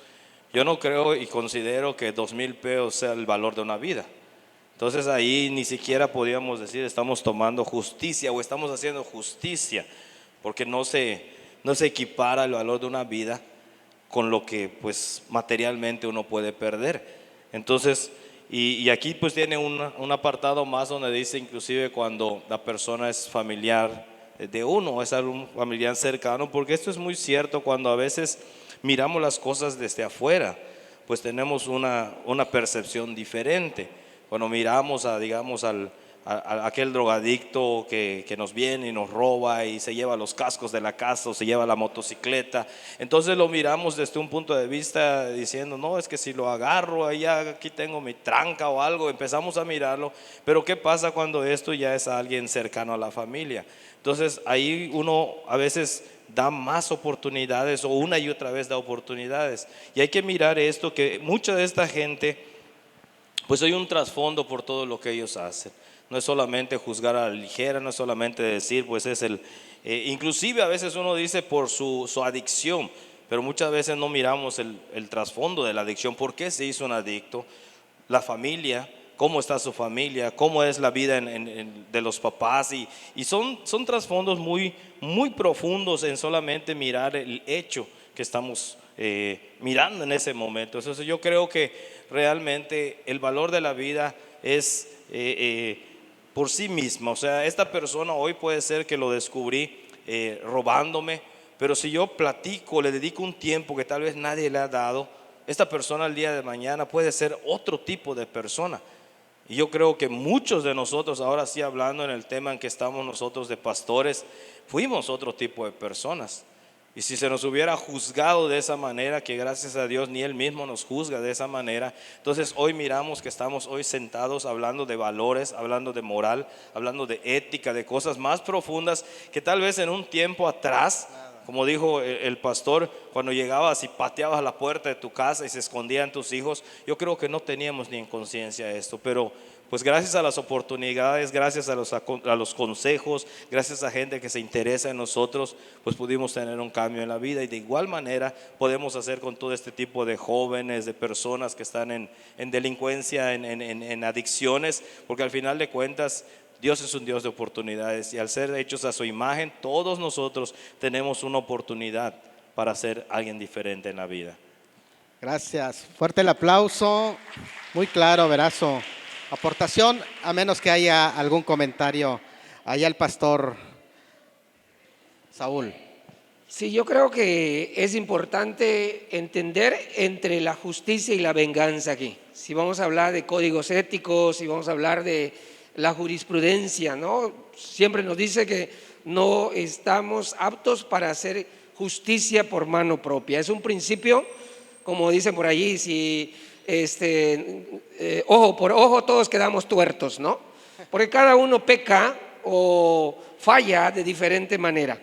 Yo no creo y considero que 2,000 pesos sea el valor de una vida. Entonces ahí ni siquiera podíamos decir estamos tomando justicia o estamos haciendo justicia, porque no se equipara el valor de una vida con lo que pues materialmente uno puede perder. Entonces, y aquí pues tiene un apartado más donde dice inclusive cuando la persona es familiar de uno, es algún familiar cercano, porque esto es muy cierto. Cuando a veces miramos las cosas desde afuera, pues tenemos una percepción diferente. Cuando miramos digamos al aquel drogadicto que nos viene y nos roba y se lleva los cascos de la casa o se lleva la motocicleta. Entonces lo miramos desde un punto de vista diciendo, no, es que si lo agarro, allá aquí tengo mi tranca o algo, empezamos a mirarlo. Pero ¿qué pasa cuando esto ya es alguien cercano a la familia? Entonces ahí uno a veces da más oportunidades o una y otra vez da oportunidades. Y hay que mirar esto, que mucha de esta gente, pues hay un trasfondo por todo lo que ellos hacen. No es solamente juzgar a la ligera, no es solamente decir, pues es inclusive a veces uno dice por su adicción, pero muchas veces no miramos el trasfondo de la adicción. ¿Por qué se hizo un adicto? La familia, cómo está su familia, cómo es la vida de los papás, y son trasfondos muy, muy profundos en solamente mirar el hecho que estamos mirando en ese momento. Entonces yo creo que realmente el valor de la vida es por sí misma. O sea, esta persona hoy puede ser que lo descubrí robándome, pero si yo platico, le dedico un tiempo que tal vez nadie le ha dado, esta persona el día de mañana puede ser otro tipo de persona. Y yo creo que muchos de nosotros, ahora sí hablando en el tema en que estamos nosotros de pastores, fuimos otro tipo de personas. Y si se nos hubiera juzgado de esa manera, que gracias a Dios ni Él mismo nos juzga de esa manera, entonces hoy miramos que estamos hoy sentados hablando de valores, hablando de moral, hablando de ética, de cosas más profundas que tal vez en un tiempo atrás, como dijo el pastor, cuando llegabas y pateabas la puerta de tu casa y se escondían tus hijos, yo creo que no teníamos ni en conciencia esto, pero pues gracias a las oportunidades, gracias a los consejos, gracias a gente que se interesa en nosotros, pues pudimos tener un cambio en la vida. Y de igual manera podemos hacer con todo este tipo de jóvenes, de personas que están en delincuencia, en adicciones, porque al final de cuentas Dios es un Dios de oportunidades, y al ser hechos a su imagen, todos nosotros tenemos una oportunidad para ser alguien diferente en la vida. Gracias. Fuerte el aplauso. Muy claro, Verazo. Aportación, a menos que haya algún comentario. Allá el pastor Saúl. Sí, yo creo que es importante entender entre la justicia y la venganza aquí. Si vamos a hablar de códigos éticos, si vamos a hablar de la jurisprudencia, ¿no? Siempre nos dice que no estamos aptos para hacer justicia por mano propia. Es un principio, como dicen por allí, si ojo por ojo todos quedamos tuertos, ¿no? Porque cada uno peca o falla de diferente manera.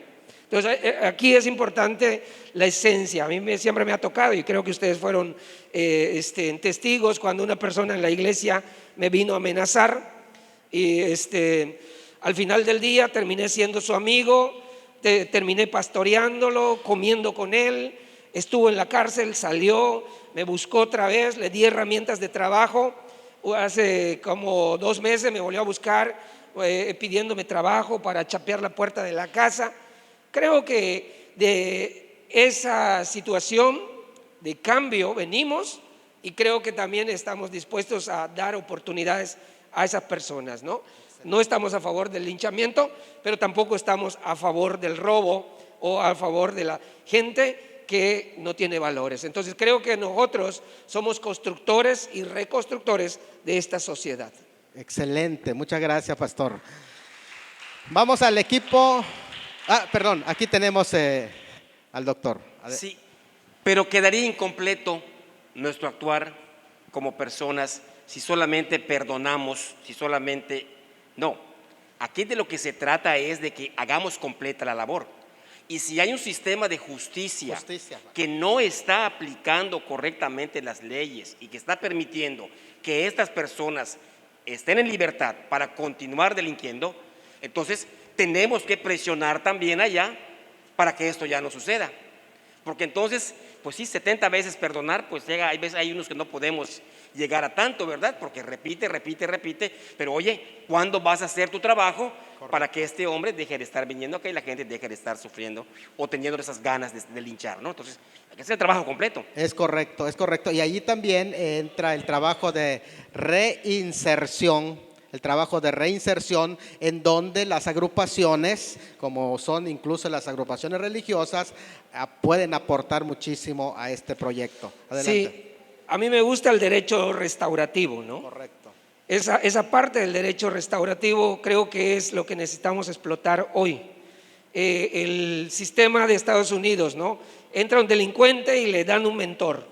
Entonces aquí es importante la esencia. A mí siempre me ha tocado, y creo que ustedes fueron testigos, cuando una persona en la iglesia me vino a amenazar, y al final del día terminé siendo su amigo, terminé pastoreándolo, comiendo con él. Estuvo en la cárcel, salió, me buscó otra vez, le di herramientas de trabajo. Hace como 2 meses me volvió a buscar pidiéndome trabajo para chapear la puerta de la casa. Creo que de esa situación de cambio venimos, y creo que también estamos dispuestos a dar oportunidades a esas personas, ¿no? No estamos a favor del linchamiento, pero tampoco estamos a favor del robo o a favor de la gente que no tiene valores. Entonces creo que nosotros somos constructores y reconstructores de esta sociedad. Excelente, muchas gracias, pastor. Vamos al equipo. Perdón, aquí tenemos al doctor. Sí, pero quedaría incompleto nuestro actuar como personas si solamente perdonamos, si solamente... No, aquí de lo que se trata es de que hagamos completa la labor. Y si hay un sistema de justicia que no está aplicando correctamente las leyes y que está permitiendo que estas personas estén en libertad para continuar delinquiendo, entonces tenemos que presionar también allá para que esto ya no suceda. Porque entonces, pues sí, 70 veces perdonar, pues llega, hay unos que no podemos llegar a tanto, ¿verdad? Porque repite, pero oye, ¿cuándo vas a hacer tu trabajo para que este hombre deje de estar viniendo acá y la gente deje de estar sufriendo o teniendo esas ganas de linchar, ¿no? Entonces, hay que hacer el trabajo completo. Es correcto, es correcto. Y allí también entra el trabajo de reinserción, en donde las agrupaciones, como son incluso las agrupaciones religiosas, pueden aportar muchísimo a este proyecto. Adelante. Sí, a mí me gusta el derecho restaurativo, ¿no? Correcto. Esa parte del derecho restaurativo creo que es lo que necesitamos explotar hoy. El sistema de Estados Unidos, ¿no? Entra un delincuente y le dan un mentor.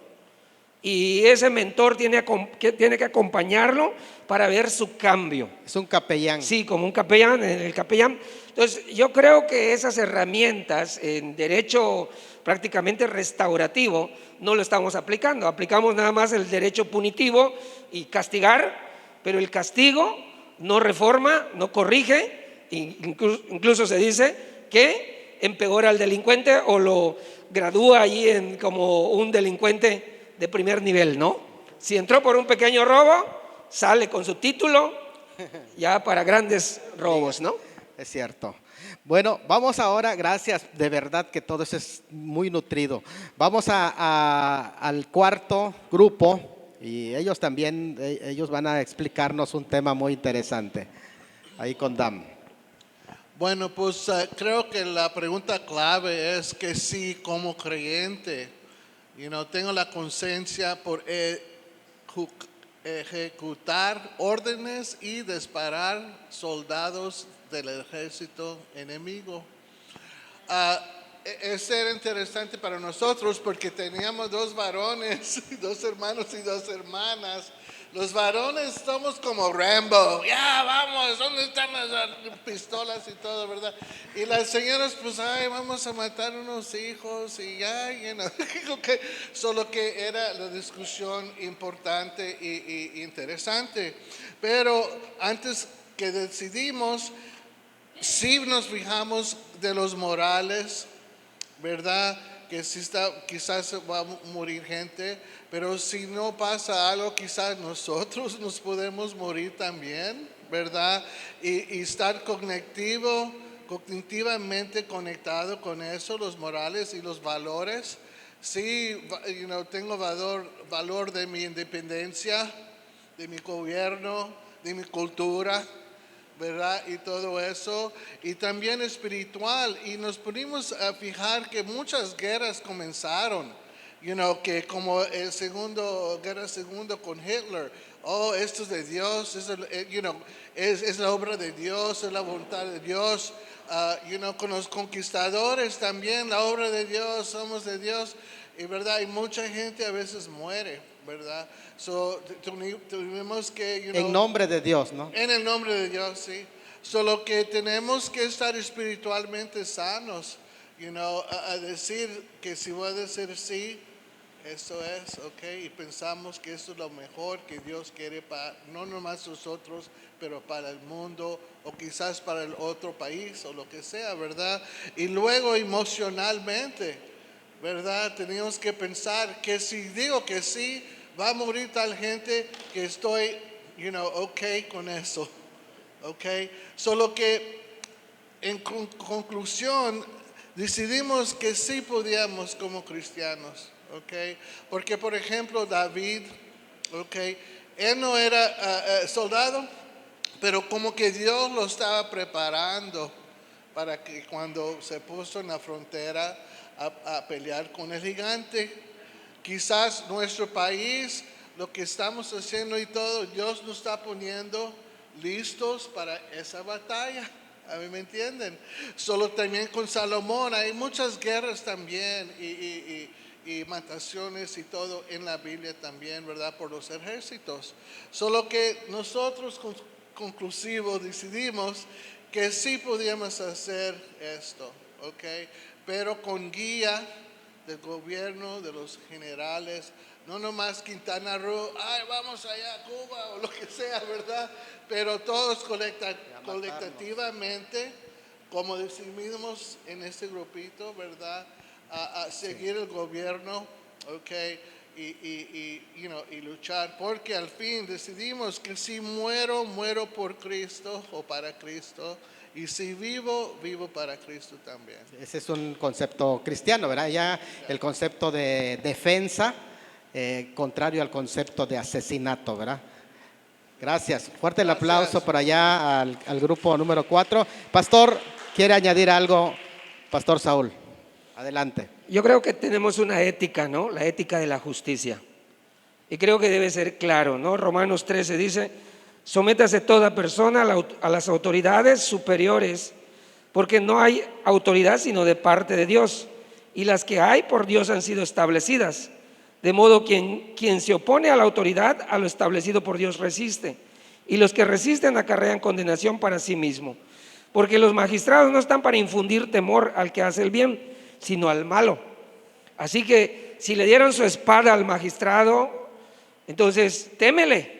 Y ese mentor tiene que acompañarlo para ver su cambio. Es un capellán. Sí, como un capellán, el capellán. Entonces, yo creo que esas herramientas en derecho prácticamente restaurativo no lo estamos aplicando. Aplicamos nada más el derecho punitivo y castigar, pero el castigo no reforma, no corrige, incluso se dice que empeora al delincuente o lo gradúa allí como un delincuente de primer nivel, ¿no? Si entró por un pequeño robo, sale con su título ya para grandes robos, ¿no? Es cierto. Bueno, vamos ahora, gracias, de verdad que todo eso es muy nutrido. Vamos al cuarto grupo y ellos también, ellos van a explicarnos un tema muy interesante. Ahí con Dam. Bueno, pues creo que la pregunta clave es que sí, como creyente, tengo la conciencia por ejecutar órdenes y disparar soldados del ejército enemigo. Era interesante para nosotros porque teníamos 2 varones, 2 hermanos y 2 hermanas. Los varones somos como Rambo, ya vamos, ¿dónde están las pistolas y todo, verdad? Y las señoras, pues, vamos a matar unos hijos y ya, solo que era la discusión importante e interesante. Pero antes que decidimos, sí nos fijamos de los morales, ¿verdad? Que sí quizás va a morir gente, pero si no pasa algo, quizás nosotros nos podemos morir también, ¿verdad? Y estar cognitivamente conectado con eso, los morales y los valores. Sí, tengo valor de mi independencia, de mi gobierno, de mi cultura, ¿verdad? Y todo eso, y también espiritual. Y nos pudimos a fijar que muchas guerras comenzaron, que como el guerra segunda con Hitler, esto es de Dios, es la obra de Dios, es la voluntad de Dios. Con los conquistadores también, la obra de Dios, somos de Dios, y verdad, y mucha gente a veces muere, ¿verdad? Tuvimos que, en nombre de Dios, ¿no? En el nombre de Dios, sí. Solo que tenemos que estar espiritualmente sanos, a decir que si voy a decir sí, eso es, ok, y pensamos que eso es lo mejor que Dios quiere para, no nomás nosotros, pero para el mundo, o quizás para el otro país, o lo que sea, ¿verdad? Y luego emocionalmente, ¿verdad? Tenemos que pensar que si digo que sí, va a morir tal gente que estoy, ok con eso, ok. Solo que en conclusión decidimos que sí podíamos como cristianos, ok. Porque por ejemplo David, ok, él no era soldado, pero como que Dios lo estaba preparando para que cuando se puso en la frontera a pelear con el gigante. Quizás nuestro país, lo que estamos haciendo y todo, Dios nos está poniendo listos para esa batalla. ¿A mí me entienden? Solo también con Salomón hay muchas guerras también y mataciones y todo en la Biblia también, ¿verdad? Por los ejércitos. Solo que nosotros conclusivos decidimos que sí podíamos hacer esto, ¿ok? Pero con guía del gobierno, de los generales, no nomás Quintana Roo, vamos allá a Cuba o lo que sea, ¿verdad? Pero todos colectivamente, como decidimos en este grupito, ¿verdad? A seguir el gobierno, ¿ok? Y luchar, porque al fin decidimos que si muero, muero por Cristo o para Cristo. Y si vivo, vivo para Cristo también. Ese es un concepto cristiano, ¿verdad? Ya el concepto de defensa, contrario al concepto de asesinato, ¿verdad? Gracias. Fuerte el aplauso por allá al grupo número 4. Pastor, ¿quiere añadir algo? Pastor Saúl, adelante. Yo creo que tenemos una ética, ¿no? La ética de la justicia. Y creo que debe ser claro, ¿no? Romanos 13 dice, Sométase toda persona a las autoridades superiores, porque no hay autoridad sino de parte de Dios, y las que hay por Dios han sido establecidas. De modo que quien se opone a la autoridad, a lo establecido por Dios resiste, y los que resisten acarrean condenación para sí mismo, porque los magistrados no están para infundir temor al que hace el bien, sino al malo. Así que si le dieron su espada al magistrado, entonces témele,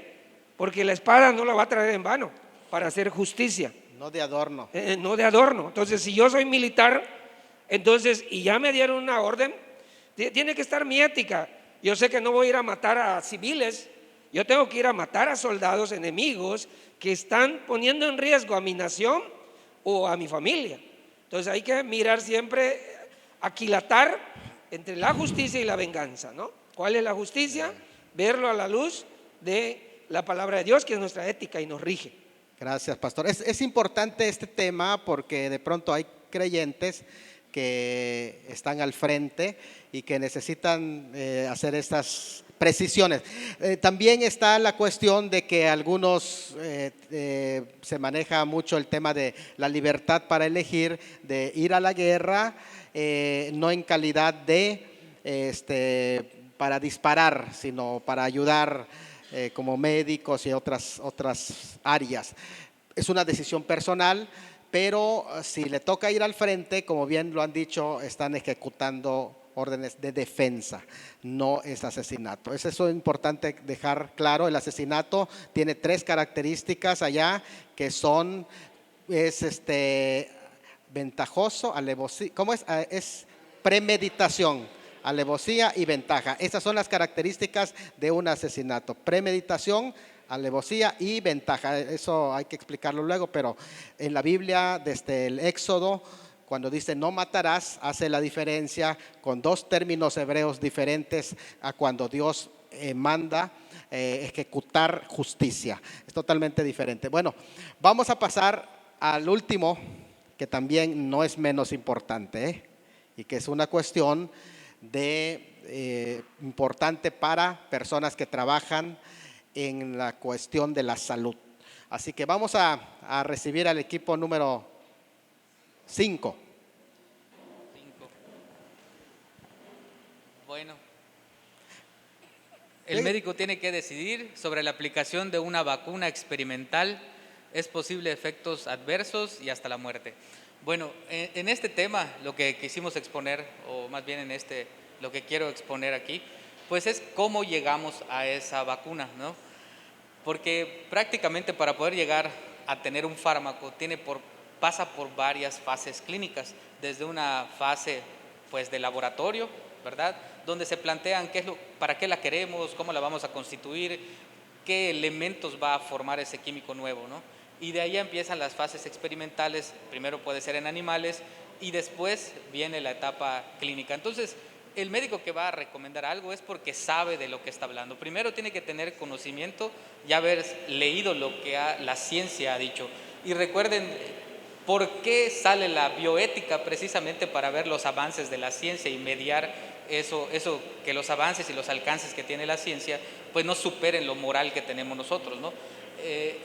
porque la espada no la va a traer en vano para hacer justicia. No de adorno. No de adorno. Entonces, si yo soy militar, entonces, y ya me dieron una orden, tiene que estar mi ética. Yo sé que no voy a ir a matar a civiles, yo tengo que ir a matar a soldados enemigos que están poniendo en riesgo a mi nación o a mi familia. Entonces hay que mirar siempre, aquilatar entre la justicia y la venganza, ¿no? ¿Cuál es la justicia? Verlo a la luz de la palabra de Dios, que es nuestra ética y nos rige. Gracias, pastor. Es importante este tema porque de pronto hay creyentes que están al frente y que necesitan hacer estas precisiones. También está la cuestión de que algunos se maneja mucho el tema de la libertad para elegir, de ir a la guerra, no en calidad de para disparar, sino para ayudar como médicos y otras áreas. Es una decisión personal, pero si le toca ir al frente, como bien lo han dicho, están ejecutando órdenes de defensa, no es asesinato. Eso es importante dejar claro. El asesinato tiene 3 características allá que son, ventajoso, alevosía, ¿cómo es? Es premeditación, alevosía y ventaja. Esas son las características de un asesinato: premeditación, alevosía y ventaja. Eso hay que explicarlo luego, pero en la Biblia, desde el Éxodo, cuando dice no matarás, hace la diferencia con 2 términos hebreos diferentes a cuando Dios manda ejecutar justicia. Es totalmente diferente. Bueno, vamos a pasar al último, que también no es menos importante, y que es una cuestión importante para personas que trabajan en la cuestión de la salud. Así que vamos a recibir al equipo número 5. Bueno, el médico tiene que decidir sobre la aplicación de una vacuna experimental. Es posible efectos adversos y hasta la muerte. Bueno, en este tema lo que quisimos exponer, o más bien lo que quiero exponer aquí, pues es cómo llegamos a esa vacuna, ¿no? Porque prácticamente para poder llegar a tener un fármaco pasa por varias fases clínicas, desde una fase pues de laboratorio, ¿verdad? Donde se plantean para qué la queremos, cómo la vamos a constituir, qué elementos va a formar ese químico nuevo, ¿no? Y de ahí empiezan las fases experimentales. Primero puede ser en animales y después viene la etapa clínica. Entonces, el médico que va a recomendar algo es porque sabe de lo que está hablando. Primero tiene que tener conocimiento y haber leído lo que la ciencia ha dicho. Y recuerden, ¿por qué sale la bioética? Precisamente para ver los avances de la ciencia y mediar eso, que los avances y los alcances que tiene la ciencia pues no superen lo moral que tenemos nosotros, ¿no?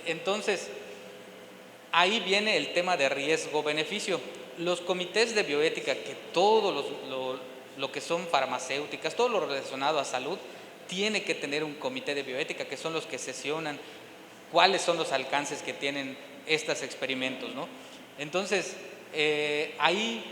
Entonces, ahí viene el tema de riesgo-beneficio. Los comités de bioética, que todo lo que son farmacéuticas, todo lo relacionado a salud, tiene que tener un comité de bioética, que son los que sesionan cuáles son los alcances que tienen estos experimentos, ¿no? Entonces, hay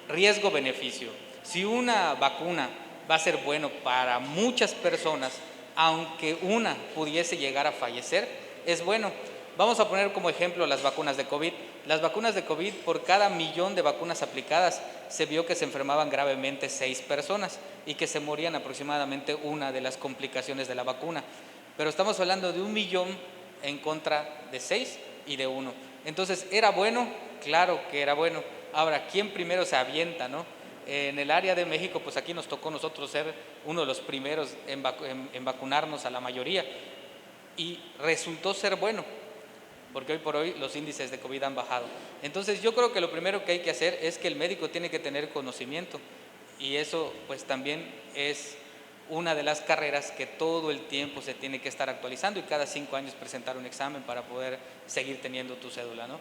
riesgo-beneficio. Si una vacuna va a ser bueno para muchas personas, aunque una pudiese llegar a fallecer, es bueno. Vamos a poner como ejemplo las vacunas de COVID. Las vacunas de COVID, por cada 1.000.000 de vacunas aplicadas, se vio que se enfermaban gravemente 6 personas y que se morían aproximadamente una de las complicaciones de la vacuna. Pero estamos hablando de 1.000.000 en contra de 6 y de 1. Entonces, ¿era bueno? Claro que era bueno. Ahora, ¿quién primero se avienta, no? En el área de México, pues aquí nos tocó nosotros ser uno de los primeros en vacunarnos a la mayoría. Y resultó ser bueno, porque hoy por hoy los índices de COVID han bajado. Entonces yo creo que lo primero que hay que hacer es que el médico tiene que tener conocimiento, y eso pues también es una de las carreras que todo el tiempo se tiene que estar actualizando y cada 5 años presentar un examen para poder seguir teniendo tu cédula, ¿no?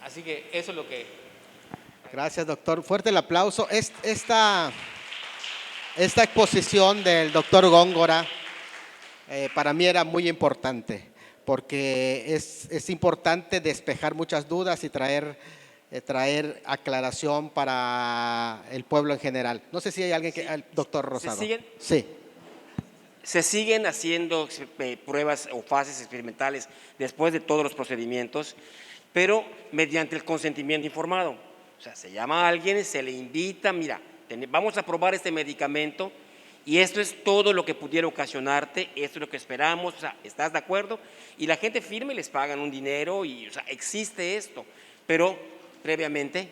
Así que eso es lo que... Gracias, doctor. Fuerte el aplauso. Esta exposición del doctor Góngora para mí era muy importante, porque es importante despejar muchas dudas y traer aclaración para el pueblo en general. No sé si hay alguien que... El doctor Rosado. Se siguen haciendo pruebas o fases experimentales después de todos los procedimientos, pero mediante el consentimiento informado. O sea, se llama a alguien, se le invita, mira, vamos a probar este medicamento y esto es todo lo que pudiera ocasionarte, esto es lo que esperamos, o sea, ¿estás de acuerdo? Y la gente firma y les pagan un dinero y, o sea, existe esto, pero previamente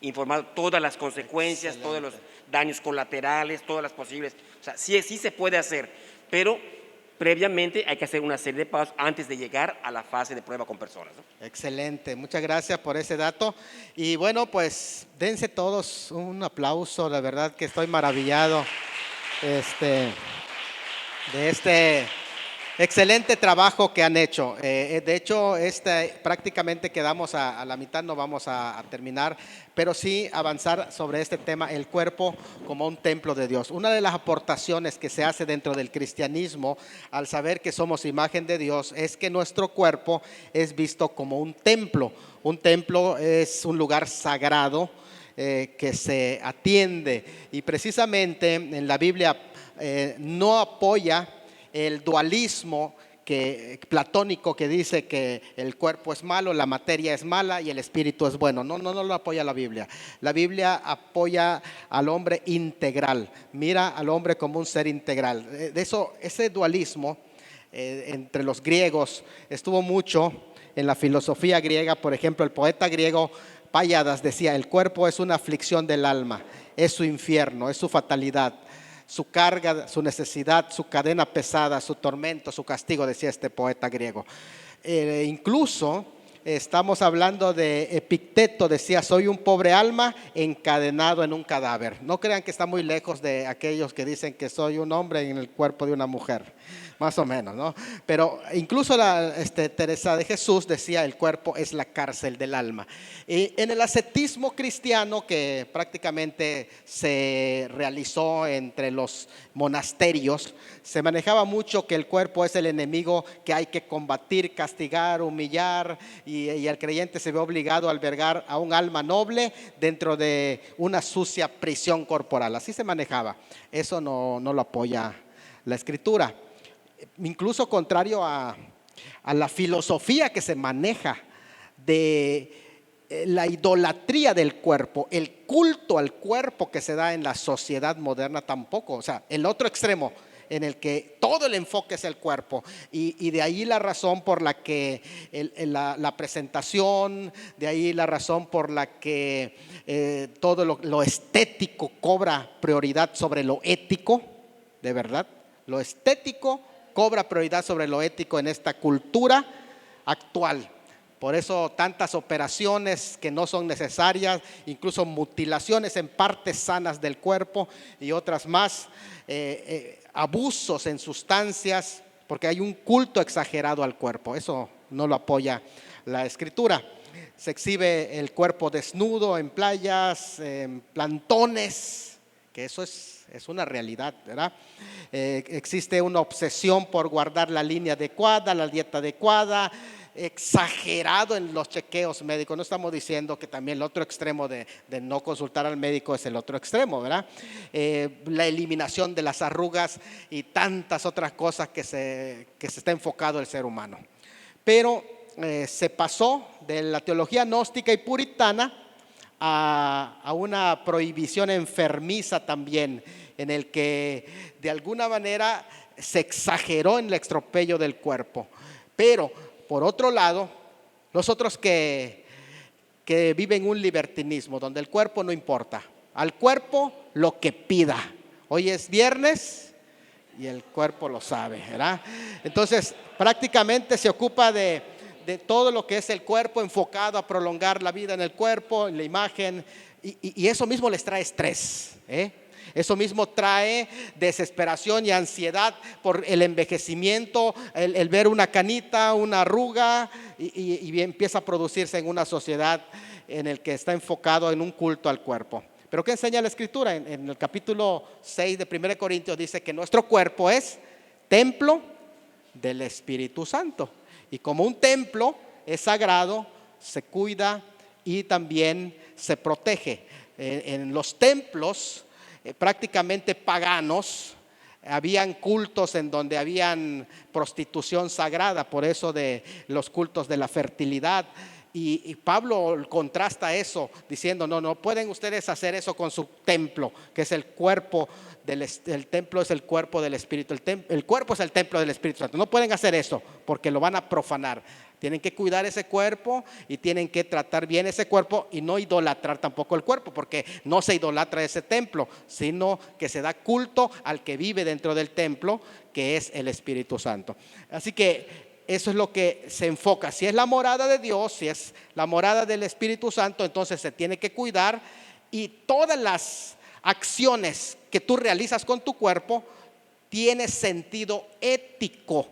informado todas las consecuencias, todos los daños colaterales, todas las posibles, o sea, sí se puede hacer, pero previamente hay que hacer una serie de pasos antes de llegar a la fase de prueba con personas, ¿no? Excelente, muchas gracias por ese dato. Y bueno, pues dense todos un aplauso, la verdad que estoy maravillado de este excelente trabajo que han hecho. De hecho, prácticamente quedamos a la mitad, no vamos a terminar, pero sí avanzar sobre este tema, el cuerpo como un templo de Dios. Una de las aportaciones que se hace dentro del cristianismo al saber que somos imagen de Dios es que nuestro cuerpo es visto como un templo. Un templo es un lugar sagrado que se atiende, y precisamente en la Biblia no apoya el dualismo platónico que dice que el cuerpo es malo, la materia es mala y el espíritu es bueno. No lo apoya la Biblia. La Biblia apoya al hombre integral, mira al hombre como un ser integral. Ese dualismo entre los griegos estuvo mucho en la filosofía griega. Por ejemplo, el poeta griego Páyadas decía: el cuerpo es una aflicción del alma, es su infierno, es su fatalidad, su carga, su necesidad, su cadena pesada, su tormento, su castigo, decía este poeta griego. Incluso estamos hablando de Epicteto, decía: soy un pobre alma encadenado en un cadáver. No crean que está muy lejos de aquellos que dicen que soy un hombre en el cuerpo de una mujer, más o menos, ¿no? Pero incluso Teresa de Jesús decía: el cuerpo es la cárcel del alma. Y en el ascetismo cristiano, que prácticamente se realizó entre los monasterios, se manejaba mucho que el cuerpo es el enemigo que hay que combatir, castigar, humillar, y el creyente se ve obligado a albergar a un alma noble dentro de una sucia prisión corporal. Así se manejaba. Eso no lo apoya la Escritura. Incluso contrario a la filosofía que se maneja de la idolatría del cuerpo, el culto al cuerpo que se da en la sociedad moderna tampoco. O sea, el otro extremo en el que todo el enfoque es el cuerpo, y de ahí la razón por la que la presentación, de ahí la razón por la que todo lo estético cobra prioridad sobre lo ético. De verdad, lo estético cobra prioridad sobre lo ético en esta cultura actual. Por eso tantas operaciones que no son necesarias, incluso mutilaciones en partes sanas del cuerpo y otras más, abusos en sustancias, porque hay un culto exagerado al cuerpo. Eso no lo apoya la Escritura. Se exhibe el cuerpo desnudo en playas, en plantones, que eso es una realidad, ¿verdad? Existe una obsesión por guardar la línea adecuada, la dieta adecuada, exagerado en los chequeos médicos. No estamos diciendo que también el otro extremo de no consultar al médico es el otro extremo, ¿verdad? La eliminación de las arrugas y tantas otras cosas que se está enfocado el ser humano. Pero se pasó de la teología gnóstica y puritana a una prohibición enfermiza también, en el que de alguna manera se exageró en el estropello del cuerpo. Pero por otro lado, los otros que viven un libertinismo donde el cuerpo no importa, al cuerpo lo que pida. Hoy es viernes y el cuerpo lo sabe, ¿verdad? Entonces prácticamente se ocupa de todo lo que es el cuerpo, enfocado a prolongar la vida en el cuerpo, en la imagen, y eso mismo les trae estrés, Eso mismo trae desesperación y ansiedad por el envejecimiento, el ver una canita, una arruga, y empieza a producirse en una sociedad en el que está enfocado en un culto al cuerpo. Pero ¿qué enseña la Escritura? En el capítulo 6 de 1 Corintios dice que nuestro cuerpo es templo del Espíritu Santo. Y como un templo es sagrado, se cuida y también se protege. En los templos prácticamente paganos habían cultos en donde habían prostitución sagrada, por eso de los cultos de la fertilidad. Y Pablo contrasta eso diciendo, no pueden ustedes hacer eso con su templo, que es el cuerpo el templo es el cuerpo del Espíritu, el cuerpo es el templo del Espíritu Santo. No pueden hacer eso porque lo van a profanar. Tienen que cuidar ese cuerpo y tienen que tratar bien ese cuerpo y no idolatrar tampoco el cuerpo, porque no se idolatra ese templo, sino que se da culto al que vive dentro del templo, que es el Espíritu Santo. Así que eso es lo que se enfoca. Si es la morada de Dios, si es la morada del Espíritu Santo, entonces se tiene que cuidar, y todas las acciones que tú realizas con tu cuerpo tienen sentido ético.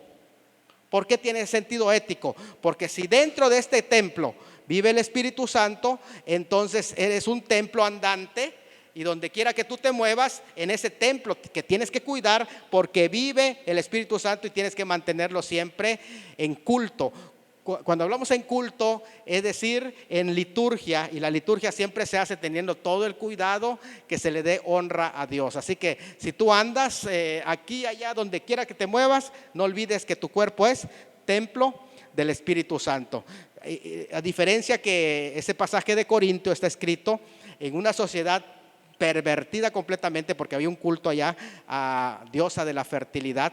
¿Por qué tiene sentido ético? Porque si dentro de este templo vive el Espíritu Santo, entonces eres un templo andante, y donde quiera que tú te muevas, en ese templo que tienes que cuidar, porque vive el Espíritu Santo y tienes que mantenerlo siempre en culto. Cuando hablamos en culto, es decir, en liturgia, y la liturgia siempre se hace teniendo todo el cuidado que se le dé honra a Dios. Así que si tú andas aquí, allá, donde quiera que te muevas, no olvides que tu cuerpo es templo del Espíritu Santo. A diferencia que ese pasaje de Corinto está escrito en una sociedad pervertida completamente, porque había un culto allá a diosa de la fertilidad,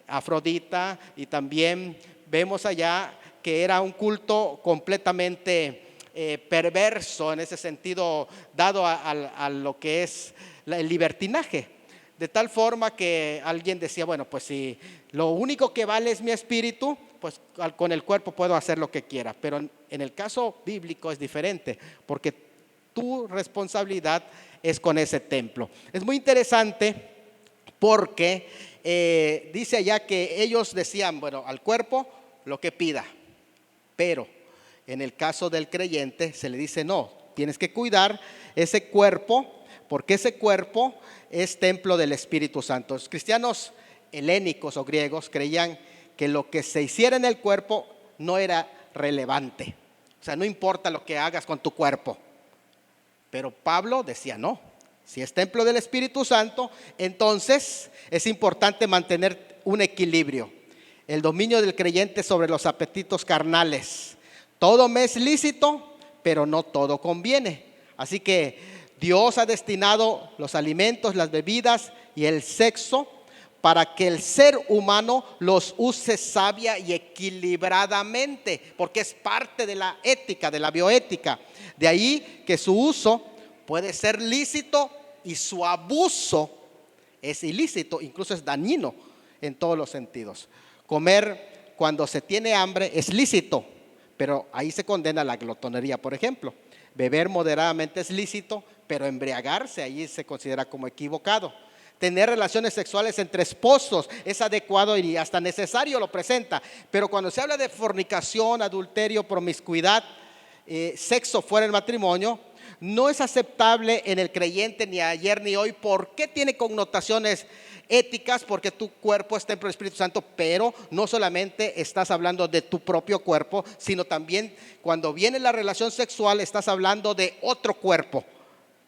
Afrodita, y también vemos allá que era un culto completamente perverso, en ese sentido, dado a lo que es el libertinaje, de tal forma que alguien decía, bueno, pues si lo único que vale es mi espíritu, pues con el cuerpo puedo hacer lo que quiera. Pero en el caso bíblico es diferente, porque tu responsabilidad es con ese templo. Es muy interesante porque dice allá que ellos decían, bueno, al cuerpo lo que pida, pero en el caso del creyente se le dice, no, tienes que cuidar ese cuerpo, porque ese cuerpo es templo del Espíritu Santo. Los cristianos helénicos o griegos creían que lo que se hiciera en el cuerpo no era relevante. O sea, no importa lo que hagas con tu cuerpo. Pero Pablo decía, no, si es templo del Espíritu Santo, entonces es importante mantener un equilibrio. El dominio del creyente sobre los apetitos carnales. Todo me es lícito, pero no todo conviene. Así que Dios ha destinado los alimentos, las bebidas y el sexo para que el ser humano los use sabia y equilibradamente, porque es parte de la ética, de la bioética. De ahí que su uso puede ser lícito y su abuso es ilícito, incluso es dañino en todos los sentidos. Comer cuando se tiene hambre es lícito, pero ahí se condena la glotonería, por ejemplo. Beber moderadamente es lícito, pero embriagarse ahí se considera como equivocado. Tener relaciones sexuales entre esposos es adecuado y hasta necesario lo presenta, pero cuando se habla de fornicación, adulterio, promiscuidad, sexo fuera del matrimonio, no es aceptable en el creyente ni ayer ni hoy. ¿Por qué tiene connotaciones éticas? Porque tu cuerpo es templo del Espíritu Santo, pero no solamente estás hablando de tu propio cuerpo, sino también cuando viene la relación sexual estás hablando de otro cuerpo.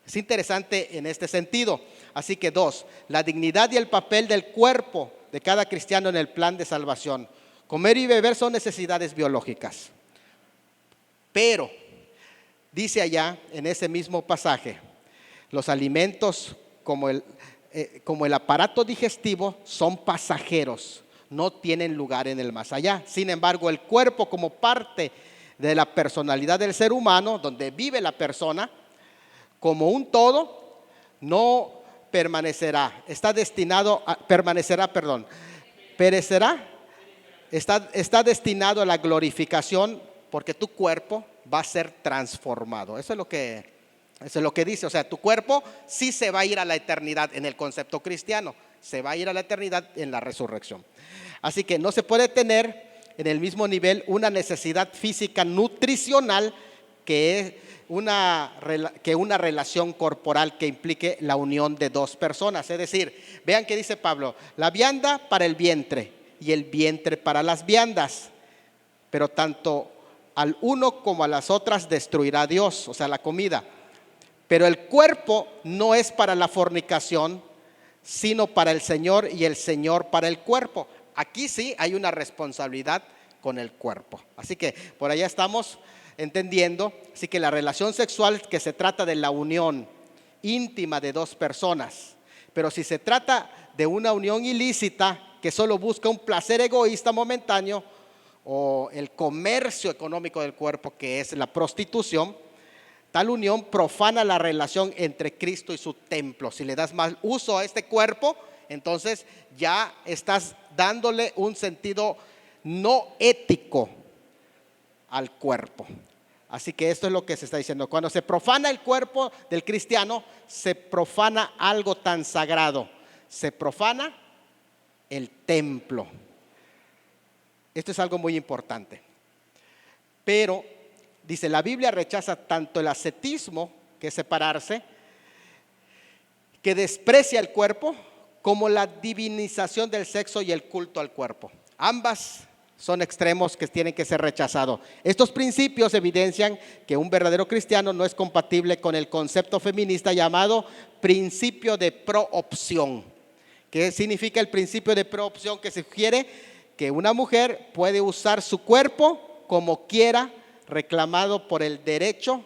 Es interesante en este sentido. Así que 2, la dignidad y el papel del cuerpo de cada cristiano en el plan de salvación. Comer y beber son necesidades biológicas, pero dice allá en ese mismo pasaje, los alimentos como el aparato digestivo son pasajeros, no tienen lugar en el más allá. Sin embargo, el cuerpo como parte de la personalidad del ser humano, donde vive la persona, como un todo, no permanecerá, perecerá, está destinado a la glorificación, porque tu cuerpo va a ser transformado. Eso es lo que Eso es lo que dice, o sea, tu cuerpo sí se va a ir a la eternidad en el concepto cristiano, se va a ir a la eternidad en la resurrección. Así que no se puede tener en el mismo nivel una necesidad física nutricional que una relación corporal que implique la unión de dos personas. Es decir, vean que dice Pablo, la vianda para el vientre y el vientre para las viandas, pero tanto al uno como a las otras destruirá Dios, o sea, la comida. Pero el cuerpo no es para la fornicación, sino para el Señor y el Señor para el cuerpo. Aquí sí hay una responsabilidad con el cuerpo. Así que por allá estamos entendiendo. Así que la relación sexual, que se trata de la unión íntima de dos personas. Pero si se trata de una unión ilícita que solo busca un placer egoísta momentáneo, o el comercio económico del cuerpo, que es la prostitución, tal unión profana la relación entre Cristo y su templo. Si le das mal uso a este cuerpo, entonces ya estás dándole un sentido no ético al cuerpo. Así que esto es lo que se está diciendo. Cuando se profana el cuerpo del cristiano, se profana algo tan sagrado. Se profana el templo. Esto es algo muy importante. Pero dice, la Biblia rechaza tanto el ascetismo, que es separarse, que desprecia el cuerpo, como la divinización del sexo y el culto al cuerpo. Ambas son extremos que tienen que ser rechazados. Estos principios evidencian que un verdadero cristiano no es compatible con el concepto feminista llamado principio de proopción. ¿Qué significa el principio de proopción? Que sugiere que una mujer puede usar su cuerpo como quiera, reclamado por el derecho,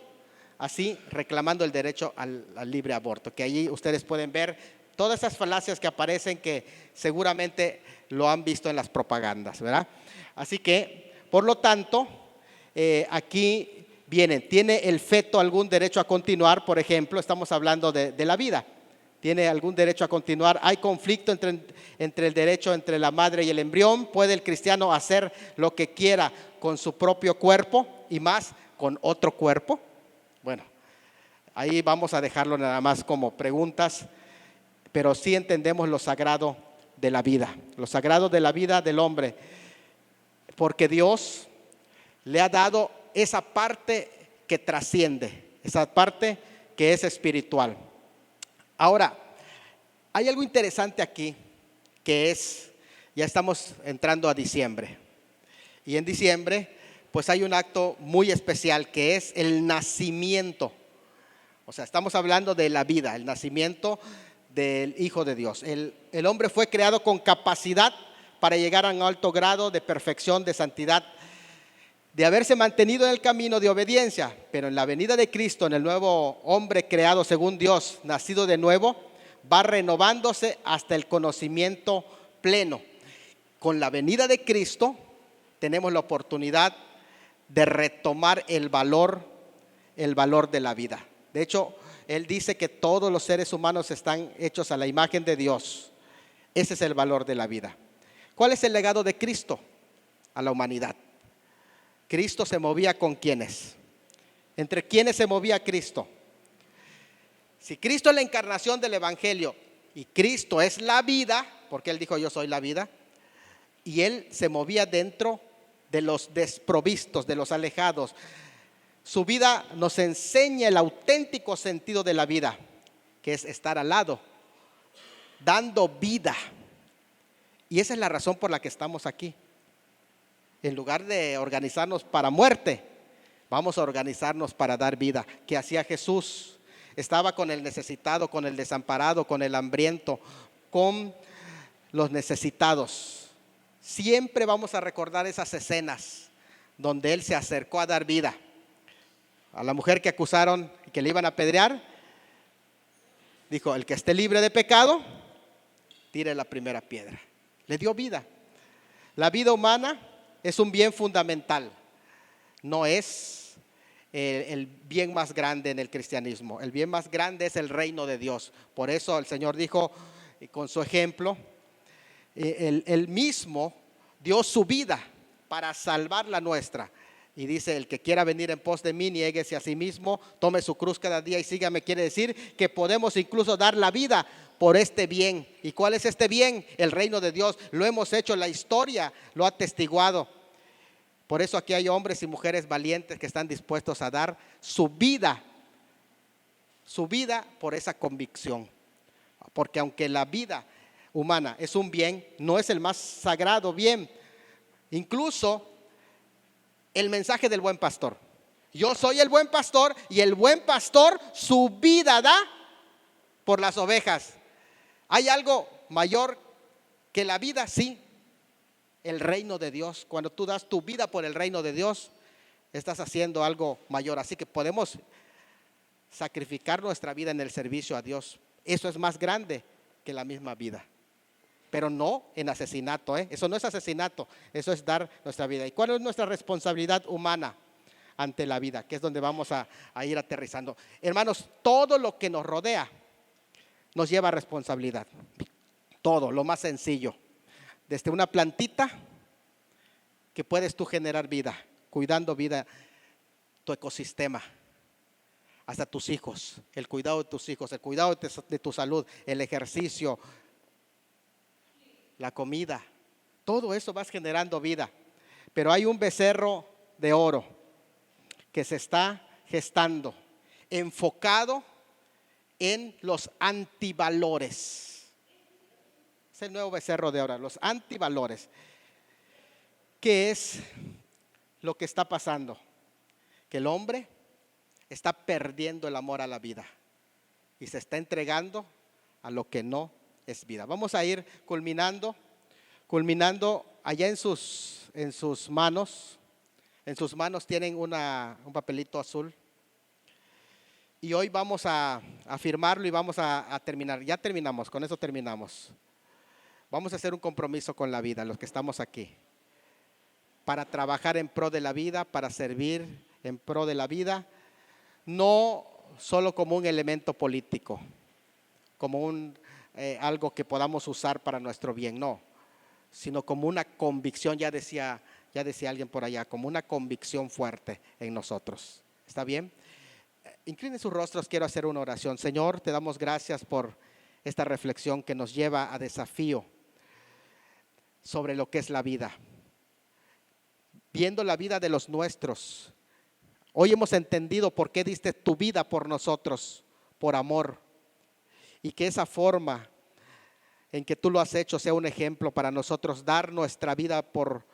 así reclamando el derecho al libre aborto, que allí ustedes pueden ver todas esas falacias que aparecen, que seguramente lo han visto en las propagandas, ¿verdad? Así que, por lo tanto, aquí vienen, ¿tiene el feto algún derecho a continuar? Por ejemplo, estamos hablando de la vida. ¿Tiene algún derecho a continuar? ¿Hay conflicto entre el derecho entre la madre y el embrión? ¿Puede el cristiano hacer lo que quiera con su propio cuerpo y más con otro cuerpo? Bueno, ahí vamos a dejarlo nada más como preguntas, pero sí entendemos lo sagrado de la vida, lo sagrado de la vida del hombre, porque Dios le ha dado esa parte que trasciende, esa parte que es espiritual. Ahora, hay algo interesante aquí, que es, ya estamos entrando a diciembre, y en diciembre pues hay un acto muy especial, que es el nacimiento. O sea, estamos hablando de la vida, el nacimiento del Hijo de Dios. El hombre fue creado con capacidad para llegar a un alto grado de perfección, de santidad, de haberse mantenido en el camino de obediencia, pero en la venida de Cristo, en el nuevo hombre creado según Dios, nacido de nuevo, va renovándose hasta el conocimiento pleno. Con la venida de Cristo tenemos la oportunidad de retomar el valor de la vida. De hecho, Él dice que todos los seres humanos están hechos a la imagen de Dios. Ese es el valor de la vida. ¿Cuál es el legado de Cristo a la humanidad? Cristo se movía con ¿quiénes? ¿Entre quiénes se movía Cristo? Si Cristo es la encarnación del Evangelio y Cristo es la vida, porque Él dijo yo soy la vida, y Él se movía dentro de los desprovistos, de los alejados. Su vida nos enseña el auténtico sentido de la vida, que es estar al lado, dando vida. Y esa es la razón por la que estamos aquí. En lugar de organizarnos para muerte, vamos a organizarnos para dar vida. ¿Qué hacía Jesús? Estaba con el necesitado, con el desamparado, con el hambriento, con los necesitados. Siempre vamos a recordar esas escenas donde Él se acercó a dar vida. A la mujer que acusaron y que le iban a apedrear, dijo, el que esté libre de pecado, tire la primera piedra. Le dio vida. La vida humana es un bien fundamental, no es el bien más grande en el cristianismo. El bien más grande es el reino de Dios. Por eso el Señor dijo, con su ejemplo, Él mismo dio su vida para salvar la nuestra. Y dice, el que quiera venir en pos de mí, niéguese a sí mismo, tome su cruz cada día y sígame. Quiere decir que podemos incluso dar la vida por este bien. ¿Y cuál es este bien? El reino de Dios. Lo hemos hecho, la historia lo ha atestiguado. Por eso aquí hay hombres y mujeres valientes que están dispuestos a dar su vida por esa convicción. Porque aunque la vida humana es un bien, no es el más sagrado bien. Incluso el mensaje del buen pastor: yo soy el buen pastor y el buen pastor su vida da por las ovejas. ¿Hay algo mayor que la vida? Sí, el reino de Dios. Cuando tú das tu vida por el reino de Dios, estás haciendo algo mayor. Así que podemos sacrificar nuestra vida en el servicio a Dios. Eso es más grande que la misma vida. Pero no en asesinato, Eso no es asesinato, eso es dar nuestra vida. ¿Y cuál es nuestra responsabilidad humana ante la vida? Que es donde vamos a ir aterrizando. Hermanos, todo lo que nos rodea nos lleva a responsabilidad. Todo, lo más sencillo. Desde una plantita que puedes tú generar vida, cuidando vida, tu ecosistema, hasta tus hijos, el cuidado de tus hijos, el cuidado de tu salud, el ejercicio, la comida, todo eso vas generando vida. Pero hay un becerro de oro que se está gestando, enfocado en los antivalores. Es el nuevo becerro de oro, los antivalores. ¿Qué es lo que está pasando? Que el hombre está perdiendo el amor a la vida y se está entregando a lo que no es vida. Vamos a ir culminando allá en sus manos. En sus manos tienen un papelito azul. Y hoy vamos a firmarlo y vamos a terminar. Ya terminamos, con eso terminamos. Vamos a hacer un compromiso con la vida, los que estamos aquí, para trabajar en pro de la vida, para servir en pro de la vida, no solo como un elemento político, como algo que podamos usar para nuestro bien, no, sino como una convicción, ya decía alguien por allá, como una convicción fuerte en nosotros. ¿Está bien? Inclinen sus rostros, quiero hacer una oración. Señor, te damos gracias por esta reflexión que nos lleva a desafío sobre lo que es la vida. Viendo la vida de los nuestros, hoy hemos entendido por qué diste tu vida por nosotros, por amor. Y que esa forma en que tú lo has hecho sea un ejemplo para nosotros, dar nuestra vida por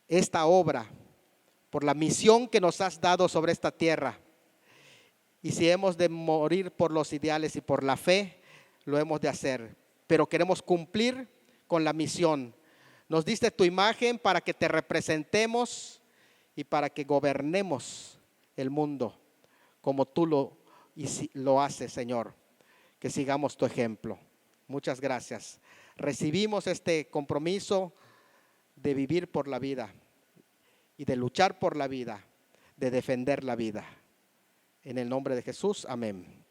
esta obra, por la misión que nos has dado sobre esta tierra. Y si hemos de morir por los ideales y por la fe, lo hemos de hacer. Pero queremos cumplir con la misión. Nos diste tu imagen para que te representemos y para que gobernemos el mundo como tú lo haces, Señor. Que sigamos tu ejemplo. Muchas gracias. Recibimos este compromiso de vivir por la vida y de luchar por la vida, de defender la vida. En el nombre de Jesús, amén.